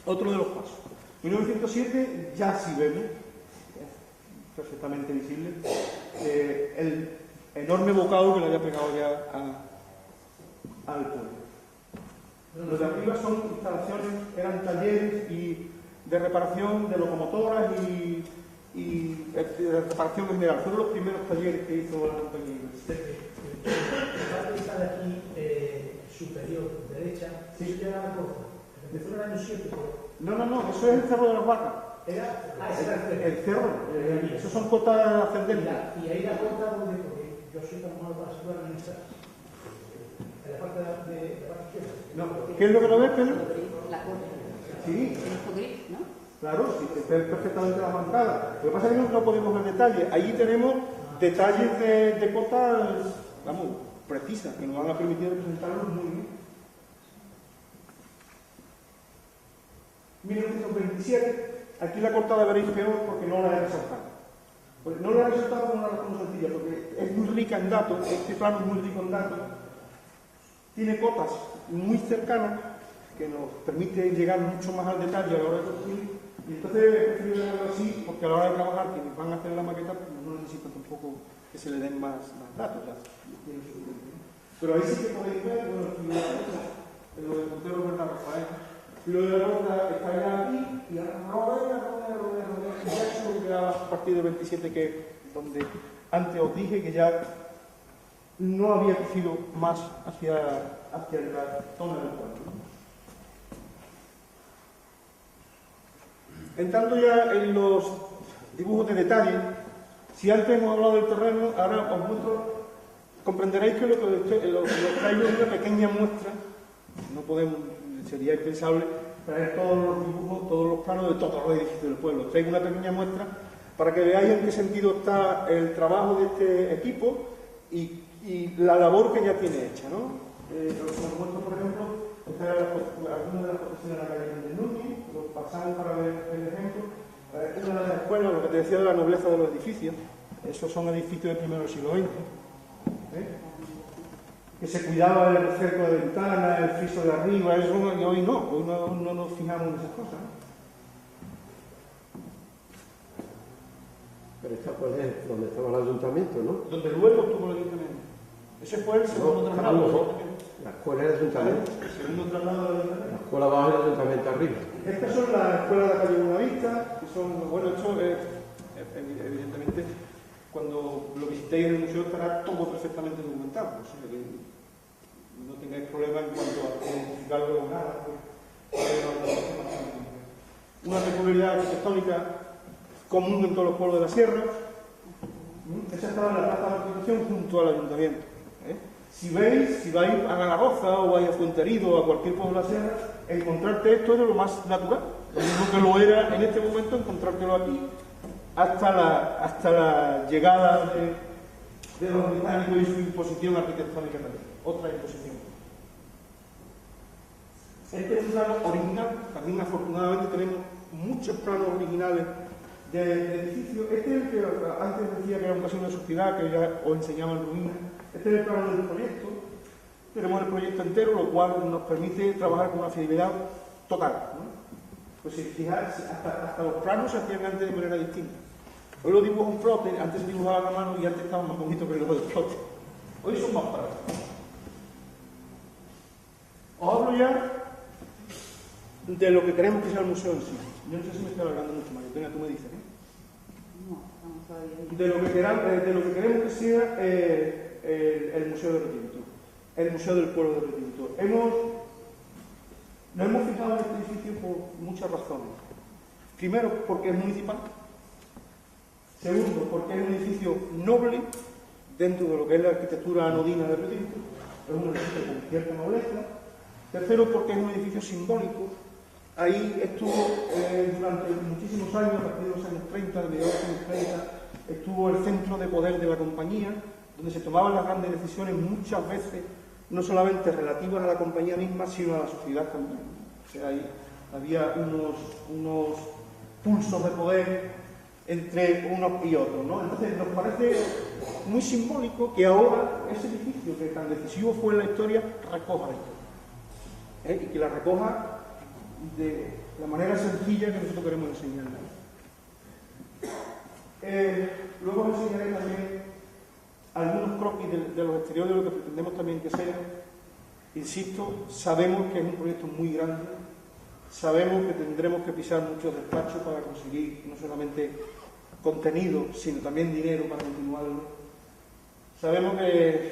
otro de los pasos. En 1907 ya sí vemos, perfectamente visible, el enorme bocado que le había pegado ya al pueblo. Los de arriba son instalaciones, eran talleres de reparación de locomotoras y de reparación en general. Fueron los primeros talleres que hizo la compañía. La parte esta de aquí superior, derecha, sí llega a la corta. Empezó en el año 7. No, eso es el Cerro de las Vacas. Ese era El cerro, esos son cotas ascendentes. Y ahí la corta donde, porque yo soy tan malo para situar en esta. En la parte de la parte izquierda. No, ¿qué es lo que no ves, Pedro? La corta. Sí, Gris, ¿no? claro, sí, está perfectamente la bancada. Lo que pasa es que no podemos ver detalles. Allí tenemos detalles de cotas, vamos, precisas, que nos van a permitir representarlos muy bien. 1927, aquí la cortada veréis peor porque no la he resaltado. Pues no la he resaltado por una razón sencilla, porque es muy rica en datos, este plano es muy rico en datos, tiene cotas muy cercanas que nos permite llegar mucho más al detalle a la hora de construir, y entonces he preferido dejarlo así porque a la hora de trabajar, quienes van a hacer la maqueta, pues no necesitan tampoco que se le den más datos. Pero ahí sí que podéis ver, bueno, en lo del puntero Bernardo Rafael. Y lo de la roca está ya aquí, y rodea, y ya eso ya a partir del 27, que es donde antes os dije que ya no había crecido más hacia la zona del pueblo. Entrando ya en los dibujos de detalle, si antes hemos hablado del terreno, ahora os muestro, comprenderéis que lo que os traigo es una pequeña muestra, no podemos, sería impensable traer todos los dibujos, todos los planos de todos los edificios del pueblo. Os traigo una pequeña muestra para que veáis en qué sentido está el trabajo de este equipo y la labor que ya tiene hecha, ¿no? Os muestro, por ejemplo, algunas de las construcciones de la calle de Núñez, lo pasamos para ver el ejemplo. Una de las escuelas, lo que te decía de la nobleza de los edificios, esos son edificios del primero siglo XX, que se cuidaba del cerco de ventana, el friso de arriba, eso, y hoy no nos fijamos en esas cosas, ¿no? Pero esta pues es donde estaba el ayuntamiento, ¿no? Donde luego estuvo el ayuntamiento. Ese fue el segundo traslado. La escuela del ayuntamiento. El segundo traslado del ayuntamiento. La escuela abajo y el ayuntamiento arriba. Estas son las escuelas de la calle Buenavista, que son, bueno, esto evidentemente, cuando lo visitéis en el museo estará todo perfectamente documentado, o sea que no tengáis problema en cuanto a identificarlo o nada. Una peculiaridad arquitectónica común en todos los pueblos de la sierra. Esa estaba en la plaza de la Constitución junto al ayuntamiento. Si vais a Galagoza o vais a Fuenterido o a cualquier pueblo de la sierra, encontrarte esto era lo más natural. Lo mismo que lo era en este momento, encontrártelo aquí, hasta la llegada de los británicos y su imposición arquitectónica también. Otra imposición. Este es un plano original, también afortunadamente tenemos muchos planos originales de edificios. Este es el que antes decía que era un casino de sociedad, que ya os enseñaba en ruinas. Este es el plano del proyecto. Tenemos el proyecto entero, lo cual nos permite trabajar con una fidelidad total, ¿no? Pues si fijáis, hasta los planos se hacían antes de manera distinta. Hoy lo dibuja un plotter, antes se dibujaba a mano y antes estaba más bonito que el del plotter. Hoy son más prácticos. Os hablo ya de lo que queremos que sea el museo en sí. Yo no sé si me estoy alargando mucho más. Venga, tú me dices, ¿eh? No, estamos todavía. De lo que queremos que sea el Museo de Retinto, el Museo del Pueblo de Retinto. Nos hemos fijado en este edificio por muchas razones. Primero, porque es municipal. Segundo, porque es un edificio noble dentro de lo que es la arquitectura anodina de Retinto. Es un edificio con cierta nobleza. Tercero, porque es un edificio simbólico. Ahí estuvo durante muchísimos años, a partir de los años 30, de los años 30, estuvo el centro de poder de la compañía, donde se tomaban las grandes decisiones muchas veces no solamente relativas a la compañía misma, sino a la sociedad también. O sea, había unos pulsos de poder entre unos y otros, ¿no? Entonces nos parece muy simbólico que ahora ese edificio que tan decisivo fue en la historia recoja la historia, y que la recoja de la manera sencilla que nosotros queremos enseñarla. Luego os enseñaré también algunos croquis de los exteriores de lo que pretendemos también que sea. Insisto, sabemos que es un proyecto muy grande, sabemos que tendremos que pisar muchos despachos para conseguir no solamente contenido, sino también dinero para continuarlo. Sabemos que,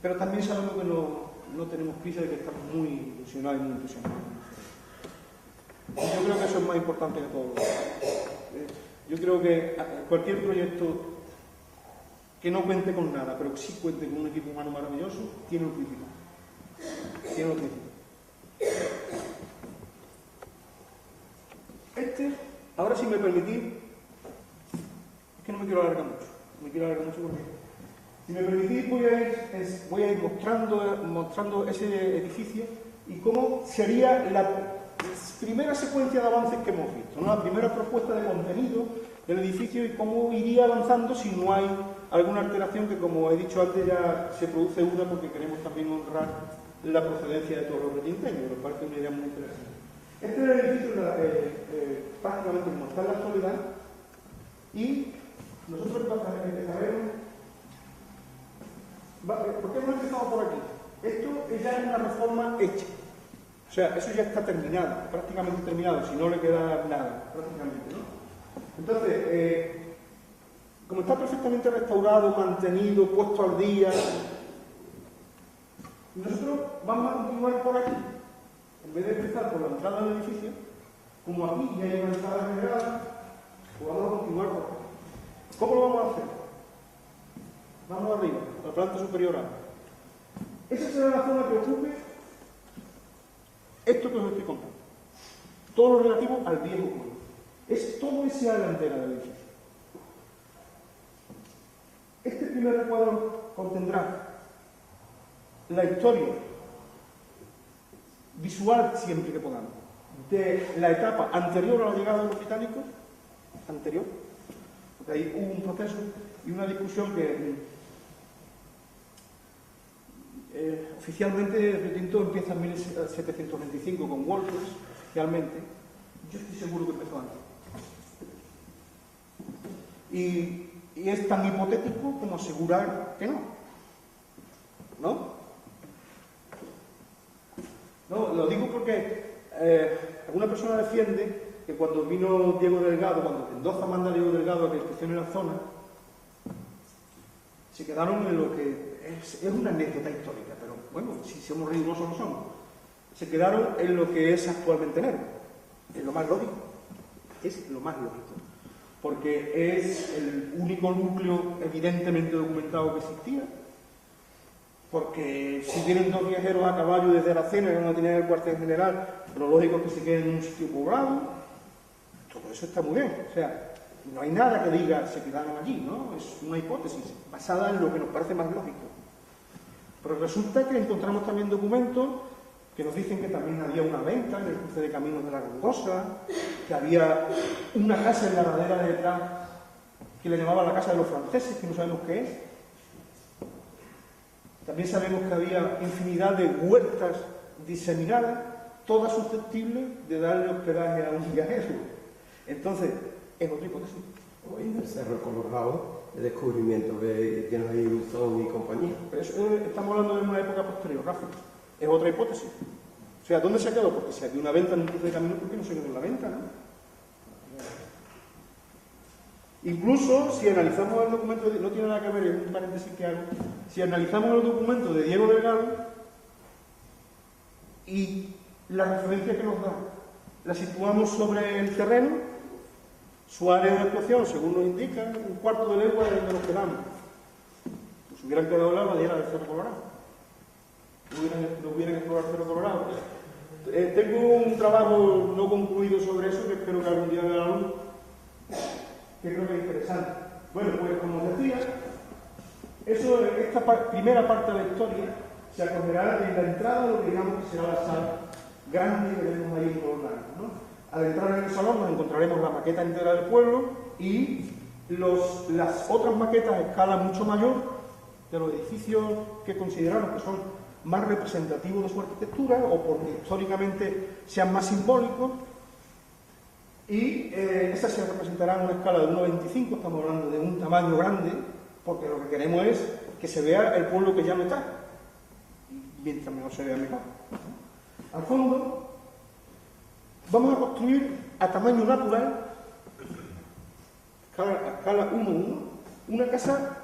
pero también sabemos que no tenemos prisa y que estamos muy ilusionados y muy entusiasmados. Yo creo que eso es más importante que todo. Yo creo que cualquier proyecto que no cuente con nada, pero que sí cuente con un equipo humano maravilloso, tiene un principio. Tiene un principio. Ahora si me permitís, es que no me quiero alargar mucho, porque si me permitís voy a ir mostrando ese edificio y cómo sería la primera secuencia de avances que hemos visto, ¿no? La primera propuesta de contenido del edificio y cómo iría avanzando si no hay alguna alteración que, como he dicho antes, ya se produce una porque queremos también honrar la procedencia de todos los retinteños, lo cual es una idea muy interesante. Este es el edificio prácticamente como está en la actualidad y nosotros empezaremos. ¿Por qué hemos empezado por aquí? Esto ya es una reforma hecha. O sea, eso ya está terminado, prácticamente terminado, si no le queda nada, prácticamente, ¿no? Entonces, como está perfectamente restaurado, mantenido, puesto al día, nosotros vamos a continuar por aquí. En vez de empezar por la entrada del edificio, como aquí ya hay una entrada general, pues vamos a continuar por aquí. ¿Cómo lo vamos a hacer? Vamos arriba, a la planta superior A. Esa será la zona que ocupe esto que os estoy contando. Todo lo relativo al viejo pueblo. Es todo ese ala entera del edificio. Este primer recuadro contendrá la historia visual, siempre que podamos, de la etapa anterior a la llegada de los británicos, anterior, porque ahí hubo un proceso y una discusión que oficialmente el retinto empieza en 1725 con Wolters, oficialmente. Yo estoy seguro que empezó antes. Y es tan hipotético como asegurar que no. ¿No? No, lo digo porque alguna persona defiende que cuando vino Diego Delgado, cuando Mendoza manda a Diego Delgado a que inspeccione la zona, se quedaron en lo que es una anécdota histórica, pero bueno, si somos rigurosos lo somos. Se quedaron en lo que es actualmente Nerva. Es lo más lógico. Es lo más lógico. Porque es el único núcleo evidentemente documentado que existía. Porque si vienen dos viajeros a caballo desde Aracena, que no tienen el cuartel general, lo lógico es que se queden en un sitio poblado. Todo eso está muy bien. O sea, no hay nada que diga se quedaron allí, ¿no? Es una hipótesis basada en lo que nos parece más lógico. Pero resulta que encontramos también documentos que nos dicen que también había una venta en el cruce de caminos de la Rondosa, que había una casa en la ladera de detrás que le llamaban la casa de los franceses, que no sabemos qué es. También sabemos que había infinidad de huertas diseminadas, todas susceptibles de darle hospedaje a un viajero. Entonces, es otra hipótesis. Hoy en el Cerro Colorado, el descubrimiento de llenos de Luzón y compañía. Pero eso, estamos hablando de una época posterior, Rafa. Es otra hipótesis. O sea, ¿dónde se ha quedado? Porque si había una venta en un cruce de camino, ¿por qué no se quedó en la venta, no? Incluso, si analizamos el documento, no tiene nada que ver, es un paréntesis que hago, si analizamos el documento de Diego Delgado y la referencia que nos da, la situamos sobre el terreno, su área de actuación, según nos indica, un cuarto de legua de donde nos quedamos. Pues hubieran quedado en la ladera del Cerro Colorado. No hubieran explorado el Cerro Colorado. Tengo un trabajo no concluido sobre eso, que espero que algún día vea la luz, que creo que es interesante. Bueno, pues como os decía, esta primera parte de la historia se acogerá en la entrada lo que digamos que será la sala grande que tenemos ahí en Colón Naranjo, ¿no? Al entrar en el salón nos encontraremos la maqueta entera del pueblo y las otras maquetas a escala mucho mayor de los edificios que consideramos que son más representativos de su arquitectura o porque históricamente sean más simbólicos, y esas se representarán en una escala de 1,25, estamos hablando de un tamaño grande, porque lo que queremos es que se vea el pueblo que ya no está, y mientras mejor se vea mejor. Al fondo vamos a construir a tamaño natural, a escala 1:1, una casa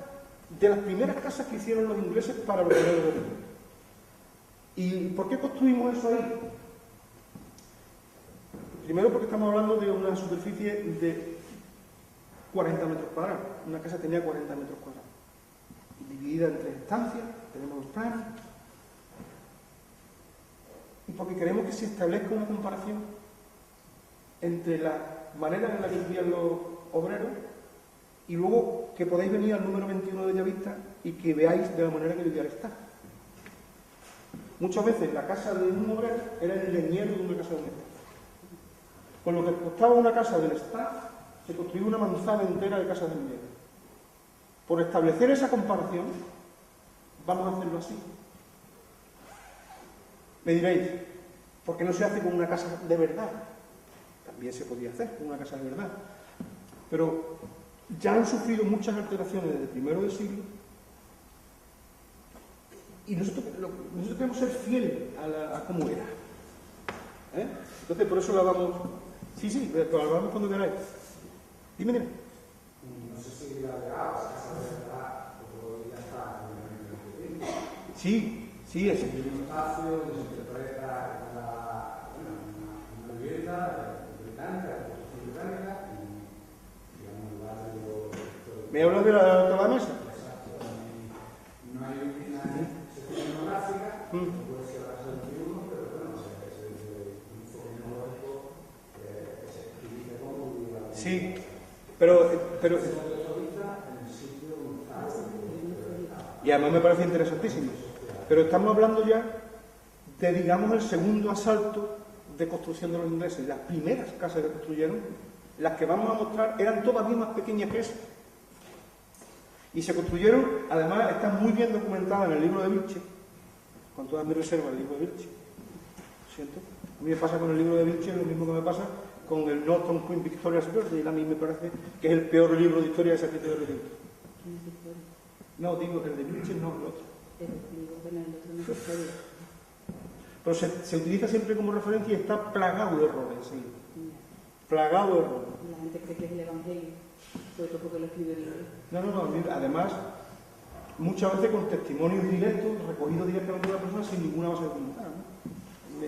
de las primeras casas que hicieron los ingleses para los obreros de Roma. ¿Y por qué construimos eso ahí? Primero porque estamos hablando de una superficie de 40 metros cuadrados. Una casa tenía 40 metros cuadrados. Dividida en 3 estancias, tenemos los planos. Y porque queremos que se establezca una comparación entre la manera en la que vivían los obreros y luego que podáis venir al número 21 de Bellavista y que veáis de la manera que vivía el Estado. Muchas veces la casa de un obrero era el leñero de una casa de un Estado. Con lo que costaba una casa del Estado, se construyó una manzana entera de casas de leñero. Por establecer esa comparación, vamos a hacerlo así. Me diréis, ¿por qué no se hace con una casa de verdad? También se podía hacer con una casa de verdad. Pero ya han sufrido muchas alteraciones desde primero de siglo y nosotros queremos ser fieles a cómo era. Entonces, por eso la vamos... Sí, pero la vamos cuando queráis. Dime. No sé si la verá, o casa de verdad, o ya está. Sí, es. Un espacio donde se interpreta una vivienda británica, y digamos, el barrio. ¿Me hablas de la mesa? Exacto. No hay una sección demográfica, no puede ser la casa del 21, pero bueno, es un foco tecnológico que se explica cómo vivía la Sí, pero y además me parece interesantísimo. Pero estamos hablando ya de, digamos, el segundo asalto de construcción de los ingleses. Las primeras casas que construyeron, las que vamos a mostrar, eran todavía más pequeñas que eso. Y se construyeron, además, está muy bien documentada en el libro de Vilches, con todas mis reservas, el libro de Vilches. Lo siento. A mí me pasa con el libro de Vilches lo mismo que me pasa con el Norton Queen Victoria's Birthday. A mí me parece que es el peor libro de historia de ese tipo de recinto. No, digo, el de Vilches no, el otro. Pero se utiliza siempre como referencia y está plagado de errores, sí. Plagado de errores. La gente cree que es el Evangelio, sobre todo porque lo escribe bien. No, además, muchas veces con testimonios directos, recogidos directamente de la persona sin ninguna base documental, ¿no?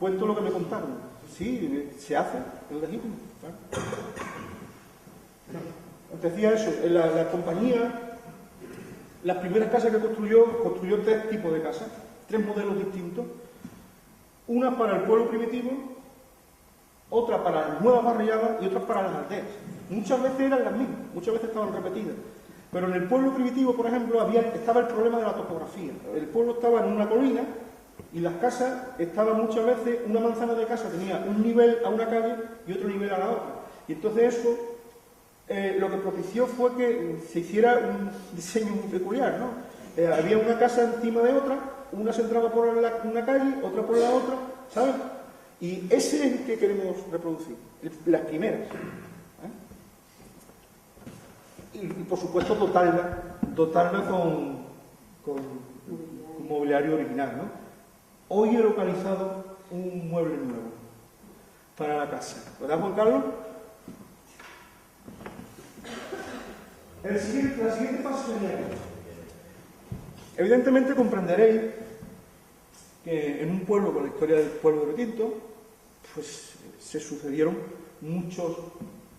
Cuento lo que me contaron. Sí, se hace, es legítimo. ¿Claro? Decía eso, la compañía, las primeras casas que construyó 3 tipos de casas, 3 modelos distintos. Una para el pueblo primitivo, otra para las nuevas barriadas y otra para las aldeas. Muchas veces eran las mismas, muchas veces estaban repetidas. Pero en el pueblo primitivo, por ejemplo, estaba el problema de la topografía. El pueblo estaba en una colina y las casas estaban muchas veces, una manzana de casa tenía un nivel a una calle y otro nivel a la otra. Y entonces eso lo que propició fue que se hiciera un diseño muy peculiar, ¿no? Había una casa encima de otra, una se entraba por una calle, otra por la otra, ¿sabes? Y ese es el que queremos reproducir, las primeras. Y por supuesto dotarla con mobiliario original, ¿no? Hoy he localizado un mueble nuevo para la casa. ¿Verdad, Juan Carlos? La siguiente fase sería... Evidentemente comprenderéis que en un pueblo con la historia del pueblo de Retinto, pues se sucedieron muchos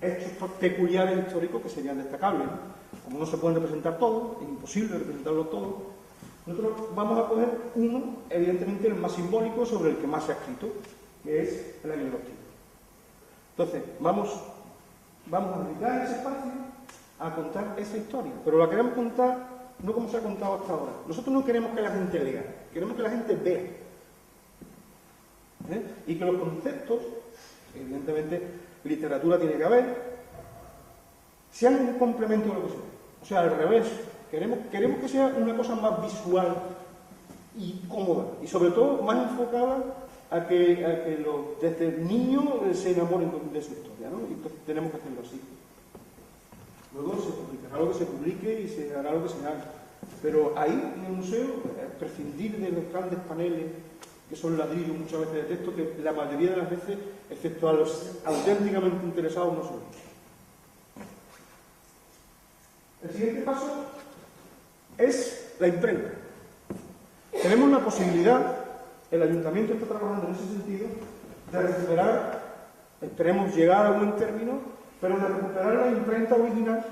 hechos peculiares históricos que serían destacables, ¿no? Como no se pueden representar todos, es imposible representarlos todos, nosotros vamos a coger uno, evidentemente el más simbólico, sobre el que más se ha escrito, que es el año lectivo. Entonces, vamos a dedicar ese espacio a contar esa historia, pero la queremos contar no como se ha contado hasta ahora. Nosotros no queremos que la gente lea, queremos que la gente vea. Y que los conceptos, evidentemente, literatura tiene que haber, sean un complemento de lo que sea. O sea, al revés, queremos que sea una cosa más visual y cómoda, y sobre todo más enfocada a que desde el niño se enamoren de su historia, ¿no? Y entonces tenemos que hacerlo así. Luego se publicará lo que se publique y se hará lo que se haga. Pero ahí, en el museo, prescindir de los grandes paneles, que son ladrillos muchas veces de texto, que la mayoría de las veces, excepto a los auténticamente interesados, no son. El siguiente paso es la imprenta. Tenemos la posibilidad, el ayuntamiento está trabajando en ese sentido, de recuperar, esperemos llegar a buen término, pero de recuperar la imprenta original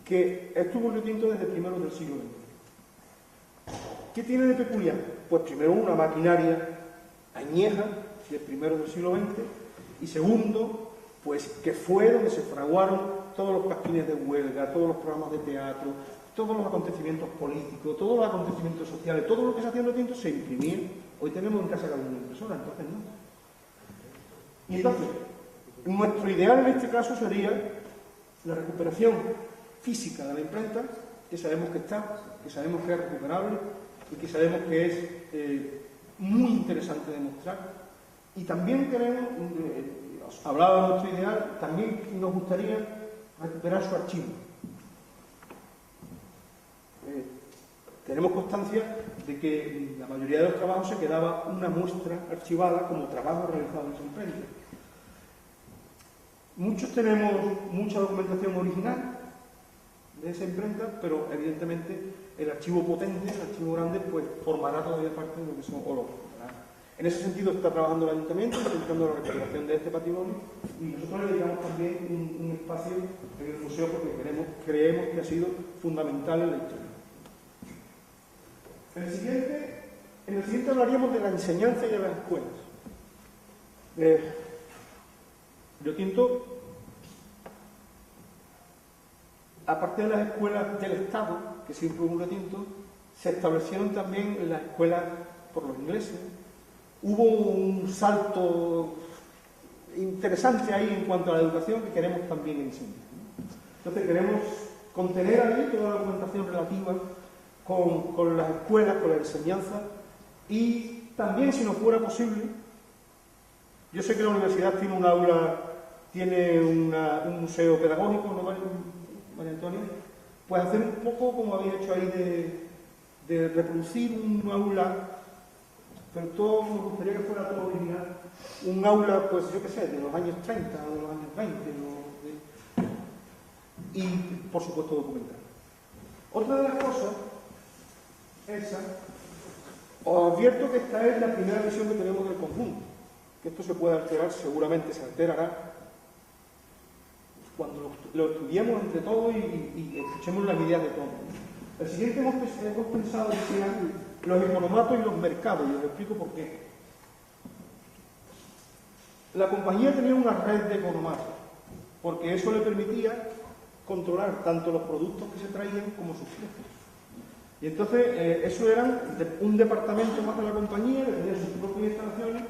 que estuvo retinto desde primeros del siglo XX. ¿Qué tiene de peculiar? Pues primero una maquinaria añeja de primeros del siglo XX y segundo, pues que fue donde se fraguaron todos los pasquines de huelga, todos los programas de teatro, todos los acontecimientos políticos, todos los acontecimientos sociales, todo lo que se hacía en Retinto se imprimía. Hoy tenemos en casa cada una impresora, entonces no. Y entonces, nuestro ideal en este caso sería la recuperación física de la imprenta, que sabemos que está, que sabemos que es recuperable y que sabemos que es muy interesante de mostrar. Y también queremos, os hablaba de nuestro ideal, también nos gustaría recuperar su archivo. Tenemos constancia de que la mayoría de los trabajos se quedaba una muestra archivada como trabajo realizado en esa imprenta. Muchos tenemos mucha documentación original de esa imprenta, pero evidentemente el archivo potente, el archivo grande, pues formará todavía parte de lo que son hologos. En ese sentido está trabajando el ayuntamiento, intentando la recuperación de este patrimonio, y nosotros le dedicamos también un espacio en el museo porque creemos que ha sido fundamental en la historia. En el siguiente hablaríamos de la enseñanza y de las escuelas. Retinto, aparte de las escuelas del Estado, que siempre hubo un Retinto, se establecieron también las escuelas por los ingleses. Hubo un salto interesante ahí en cuanto a la educación que queremos también enseñar. Entonces queremos contener ahí toda la documentación relativa con las escuelas, con la enseñanza y también, si no fuera posible, yo sé que la universidad tiene un aula, tiene un museo pedagógico, ¿no, María Antonia? Pues hacer un poco como habéis hecho ahí de reproducir un aula, pero todo me gustaría que fuera todo original, un aula, pues yo qué sé, de los años 30 o de los años 20, y por supuesto documental. Otra de las cosas, os advierto que esta es la primera visión que tenemos del conjunto, que esto se puede alterar, seguramente se alterará cuando lo estudiemos entre todos y escuchemos las ideas de todos. El siguiente hemos pensado que sean los economatos y los mercados, y os explico por qué. La compañía tenía una red de economatos, porque eso le permitía controlar tanto los productos que se traían como sus precios. Y entonces, eso era un departamento más de la compañía, que tenía sus propias instalaciones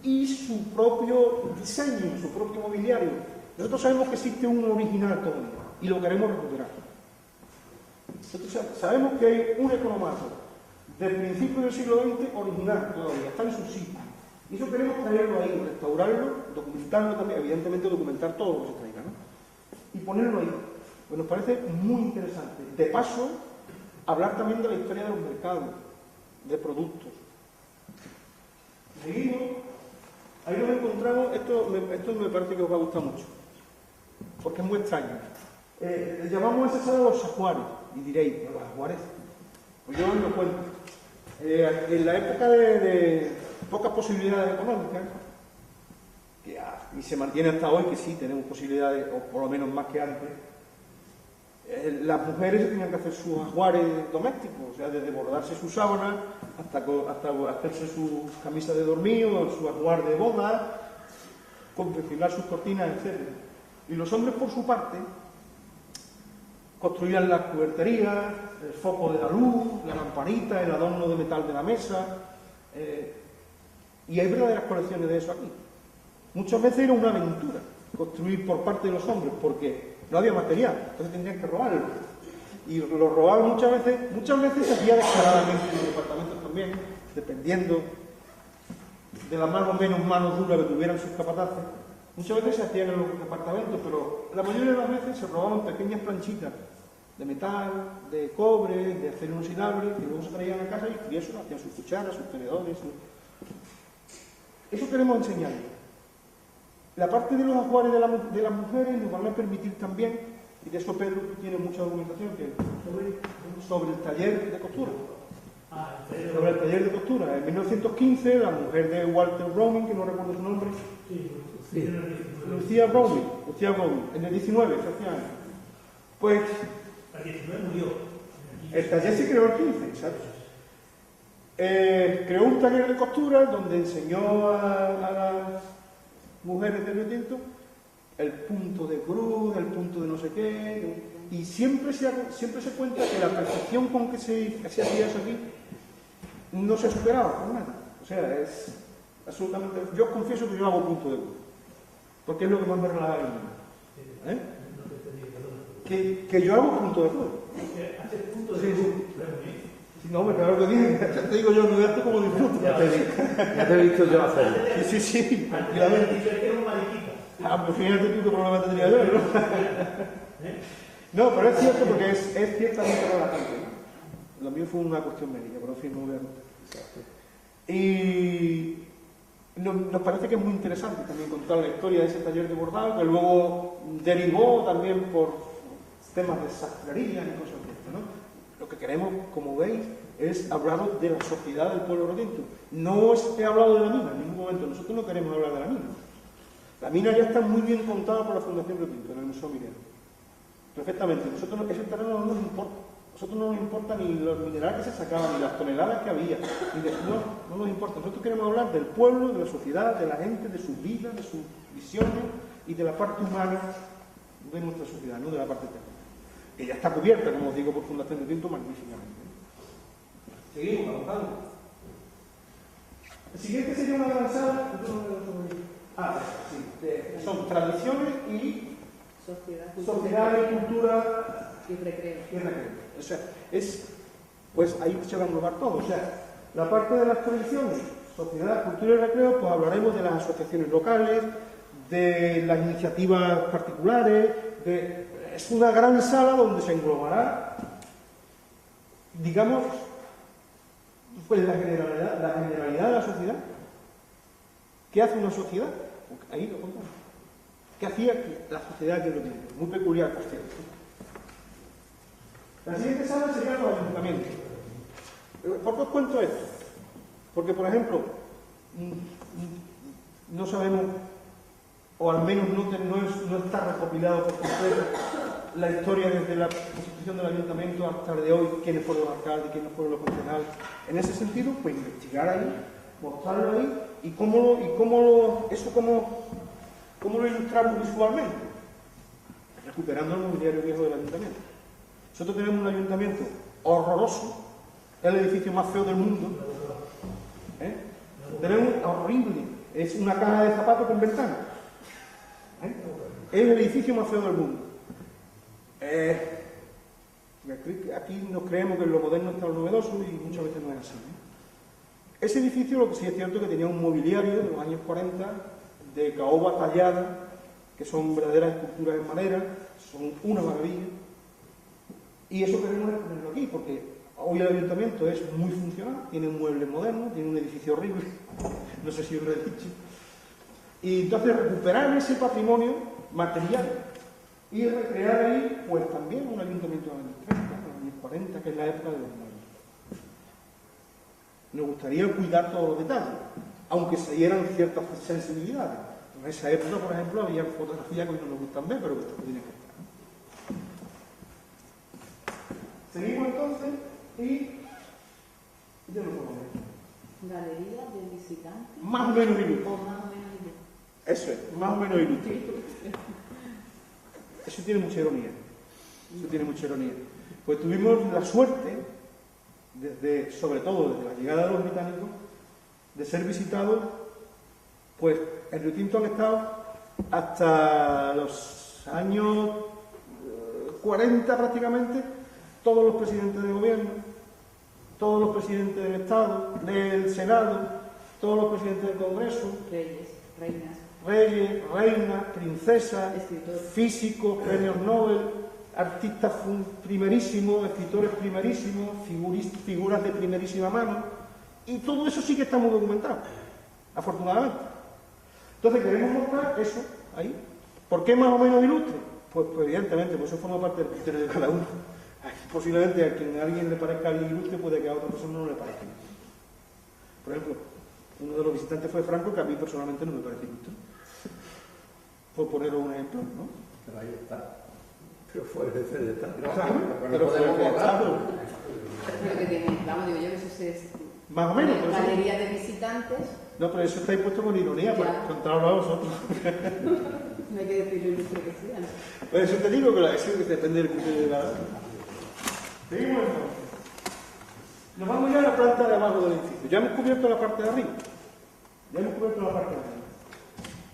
y su propio diseño, su propio mobiliario. Nosotros sabemos que existe un original todavía y lo queremos recuperar. Nosotros sabemos que hay un economato del principio del siglo XX original todavía, está en su sitio. Y eso queremos traerlo ahí, restaurarlo, documentarlo también, evidentemente documentar todo lo que se traiga, ¿no? Y ponerlo ahí. Pues nos parece muy interesante. De paso, hablar también de la historia de los mercados, de productos. Seguimos, ahí nos encontramos, esto me parece que os va a gustar mucho, porque es muy extraño. Llamamos a esa sala los ajuares, y diréis, ¿los ajuares? Pues yo os lo cuento. En la época de pocas posibilidades económicas, y se mantiene hasta hoy que sí tenemos posibilidades, o por lo menos más que antes, las mujeres tenían que hacer sus ajuares domésticos, o sea, desde bordarse sus sábanas hasta hacerse sus camisas de dormir o su ajuar de boda, confeccionar sus cortinas, etc. Y los hombres, por su parte, construían las cuberterías, el foco de la luz, la lamparita, el adorno de metal de la mesa, y hay verdaderas colecciones de eso aquí. Muchas veces era una aventura construir por parte de los hombres, porque no había material, entonces tendrían que robarlo. Y lo robaban muchas veces se hacía descaradamente en los departamentos también, dependiendo de la más o menos mano dura que tuvieran sus capataces. Muchas veces se hacían en los departamentos, pero la mayoría de las veces se robaban pequeñas planchitas de metal, de cobre, de acero inoxidable, que luego se traían a casa y eso hacían sus cucharas, sus tenedores. Eso queremos enseñar. La parte de los ajuares de las mujeres nos van a permitir también, y de eso Pedro tiene mucha documentación, sobre el taller de costura. Sobre el taller de costura. En 1915, la mujer de Walter Browning, que no recuerdo su nombre, Lucía Browning, en el 19, efectivamente. Pues, el 19 murió. El taller se creó el 15, ¿sabes? Creó un taller de costura donde enseñó a las mujeres del Retinto el punto de cruz, el punto de no sé qué, y siempre se cuenta que la perfección con que se hacía eso aquí no se superaba por nada. O sea, es absolutamente... Yo confieso que yo hago punto de cruz, porque es lo que más me relaja en mí. Que yo hago punto de cruz. ¿Haces punto de Sí, cruz? sí. No, claro que dije, ya te digo yo, no veas tú como disfruto. Ya te he visto yo hacerlo. Sí, tranquilamente. Y que era un mariquita. Pues fíjate tú qué problema tendría yo, ¿no? No, pero es cierto porque es ciertamente relajante, ¿no? Lo mío fue una cuestión médica, pero en fin, no voy a contar. Y nos parece que es muy interesante también contar la historia de ese taller de bordado, que luego derivó también por temas de sastrería y cosas de esto, ¿no? Lo que queremos, como veis, es hablaros de la sociedad del pueblo retinto. No he hablado de la mina en ningún momento, nosotros no queremos hablar de la mina. La mina ya está muy bien contada por la Fundación Retinto en el Museo Minero. Perfectamente. Nosotros ese terreno no nos importa. A nosotros no nos importa ni los minerales que se sacaban, ni las toneladas que había. No nos importa. Nosotros queremos hablar del pueblo, de la sociedad, de la gente, de sus vidas, de sus visiones y de la parte humana de nuestra sociedad, no de la parte técnica. Que ya está cubierta, como os digo, por Fundación Retinto magníficamente. Seguimos avanzando. El siguiente sería una gran sala. Sí. Son tradiciones y sociedad y cultura y recreo. O sea, pues ahí se va a englobar todo. O sea, la parte de las tradiciones, sociedad, cultura y recreo, pues hablaremos de las asociaciones locales, de las iniciativas particulares, es una gran sala donde se englobará, digamos, pues la generalidad de la sociedad. ¿Qué hace una sociedad? Ahí lo contamos. ¿Qué hacía la sociedad que lo tiene? Muy peculiar, por cierto. La siguiente sala sería los ayuntamientos. ¿Por qué os cuento esto? Porque, por ejemplo, no sabemos, o al menos no está recopilado por completo, la historia desde la constitución del ayuntamiento hasta el de hoy, quiénes fueron los alcaldes, quiénes fueron los concejales. En ese sentido, pues investigar ahí, mostrarlo ahí, y cómo lo ilustramos visualmente, recuperando el mobiliario viejo del ayuntamiento. Nosotros tenemos un ayuntamiento horroroso, es el edificio más feo del mundo. Tenemos horrible, es una caja de zapatos con ventanas. Es el edificio más feo del mundo. Aquí nos creemos que en lo moderno está lo novedoso y muchas veces no es así. Ese edificio, lo que sí es cierto, que tenía un mobiliario de los años 40 de caoba tallada, que son verdaderas esculturas en madera, son una maravilla. Y eso queremos ponerlo aquí, porque hoy el ayuntamiento es muy funcional, tiene muebles modernos, tiene un edificio horrible, no sé si os lo he dicho. Y entonces recuperar ese patrimonio material y recrear ahí, pues también un ayuntamiento de los años 30, de los años 40, que es la época de los muebles. Nos gustaría cuidar todos los detalles, aunque se dieran ciertas sensibilidades. En esa época, por ejemplo, había fotografías que hoy no nos gustan ver, pero que esto tiene que estar. Seguimos entonces y ya lo puedo ver. Galería de visitantes. Más o menos ilustre. O más o menos ilustre. Eso es, más o menos ilustre. Eso tiene mucha ironía. Eso tiene mucha ironía. Pues tuvimos la suerte, sobre todo desde la llegada de los británicos, de ser visitados, pues en Río Tinto han estado hasta los años 40 prácticamente, todos los presidentes de gobierno, todos los presidentes del Estado, del Senado, todos los presidentes del Congreso, reyes, reinas, princesas, físicos, premios Nobel, artistas primerísimos, escritores primerísimos, figuras de primerísima mano, y todo eso sí que está muy documentado, afortunadamente. Entonces queremos mostrar eso ahí. ¿Por qué más o menos ilustre? Pues evidentemente, pues eso forma parte del criterio de cada uno. Posiblemente a quien a alguien le parezca alguien ilustre, puede que a otra persona no le parezca. Por ejemplo, uno de los visitantes fue Franco, que a mí personalmente no me parece ilustre. Por poneros un ejemplo, ¿no? Pero ahí está. Pero fue el jefe de Estado. Pero fue el jefe de Estado. Pero que tiene, vamos, digo yo, que eso es Más o menos. galería de visitantes. No, pero eso está ahí puesto con ironía, para contarlo a vosotros. No hay que decir lo ilustre que sean. Pues eso te digo que eso depende del criterio de cada uno. Seguimos entonces. Nos vamos ya a la planta de abajo del edificio. Ya hemos cubierto la parte de arriba.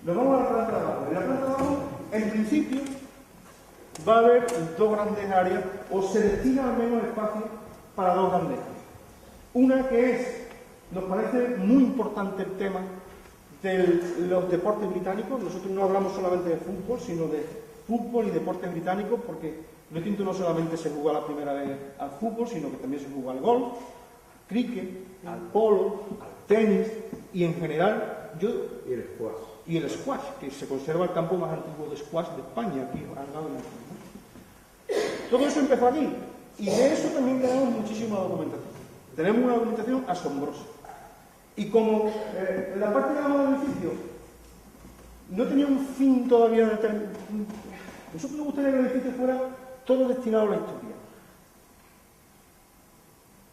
Nos vamos a la planta de abajo. En la planta de abajo, en principio, va a haber dos grandes áreas, o se destina al menos espacio para dos grandes áreas. Una que es, nos parece muy importante el tema de los deportes británicos. Nosotros no hablamos solamente de fútbol, sino de fútbol y deportes británicos, porque Río Tinto no solamente se juega la primera vez al fútbol, sino que también se juega al golf, al cricket, al polo, al tenis, y en general, y el squash, que se conserva el campo más antiguo de squash de España, aquí al lado de la. Todo eso empezó aquí, y de eso también tenemos muchísima documentación. Tenemos una documentación asombrosa. Y como la parte de abajo del edificio no tenía un fin todavía determinado, nosotros nos gustaría que el edificio fuera todo destinado a la historia.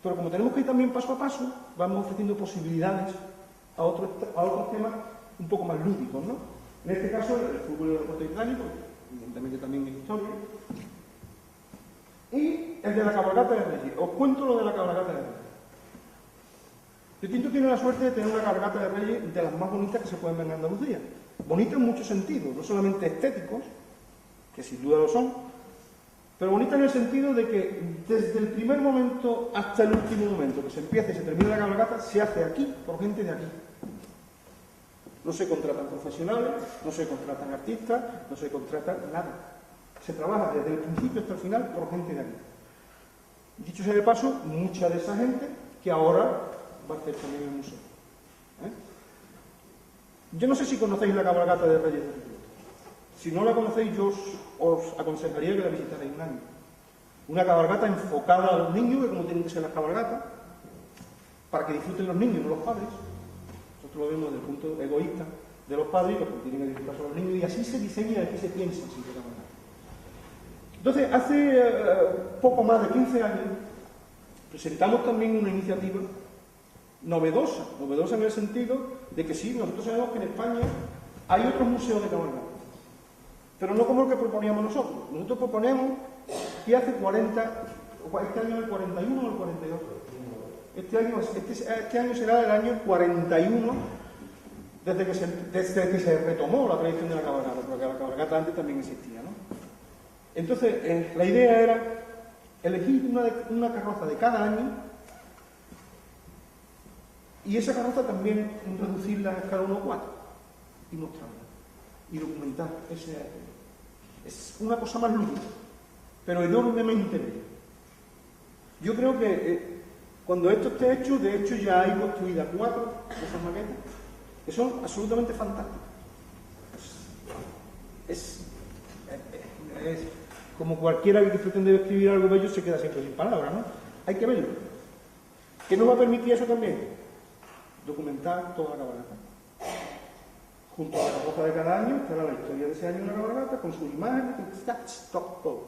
Pero como tenemos que ir también paso a paso, vamos ofreciendo posibilidades a otros temas un poco más lúdicos, ¿no? En este caso, el fútbol y el deporte británico, evidentemente también es historia. Y el de la cabalgata de Reyes. Os cuento lo de la cabalgata de Reyes. Río Tinto tiene la suerte de tener una cabalgata de Reyes de las más bonitas que se pueden ver en Andalucía. Bonita en muchos sentidos, no solamente estéticos, que sin duda lo son, pero bonita en el sentido de que desde el primer momento hasta el último momento que se empieza y se termina la cabalgata, se hace aquí, por gente de aquí. No se contratan profesionales, no se contratan artistas, no se contratan nada. Se trabaja desde el principio hasta el final por gente de aquí. Dicho sea de paso, mucha de esa gente que ahora va a hacer también el museo. Yo no sé si conocéis la cabalgata de Reyes de Río Tinto. Si no la conocéis, yo os aconsejaría que la visitarais un año. Una cabalgata enfocada a los niños, que como tienen que ser las cabalgatas, para que disfruten los niños, no los padres. Nosotros lo vemos desde el punto egoísta de los padres, los que tienen que disfrutar son los niños, y así se diseña y así se piensa así de cabalgata. Entonces, hace poco más de 15 años, presentamos también una iniciativa novedosa en el sentido de que sí, nosotros sabemos que en España hay otros museos de cabalgata, pero no como el que proponíamos nosotros. Nosotros proponemos que hace 40, este año el 41 o el 42. Este año será el año 41 desde que se retomó la tradición de la cabalgata, porque la cabalgata antes también existía, ¿no? Entonces, la idea era elegir una carroza de cada año y esa carroza también reducirla a escala 1:4 y mostrarla y documentar. Es una cosa más lúdica, pero enormemente bella. Yo creo que cuando esto esté hecho, de hecho ya hay construidas 4 de esas maquetas que son absolutamente fantásticas. Es como cualquiera que pretende escribir algo bello se queda siempre sin palabras, ¿no? Hay que verlo. ¿Qué nos va a permitir eso también? Documentar toda la cabalgata. Junto a la carroza de cada año estará la historia de ese año en la cabalgata, con sus imágenes, todo.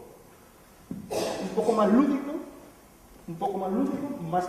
Un poco más lúdico, más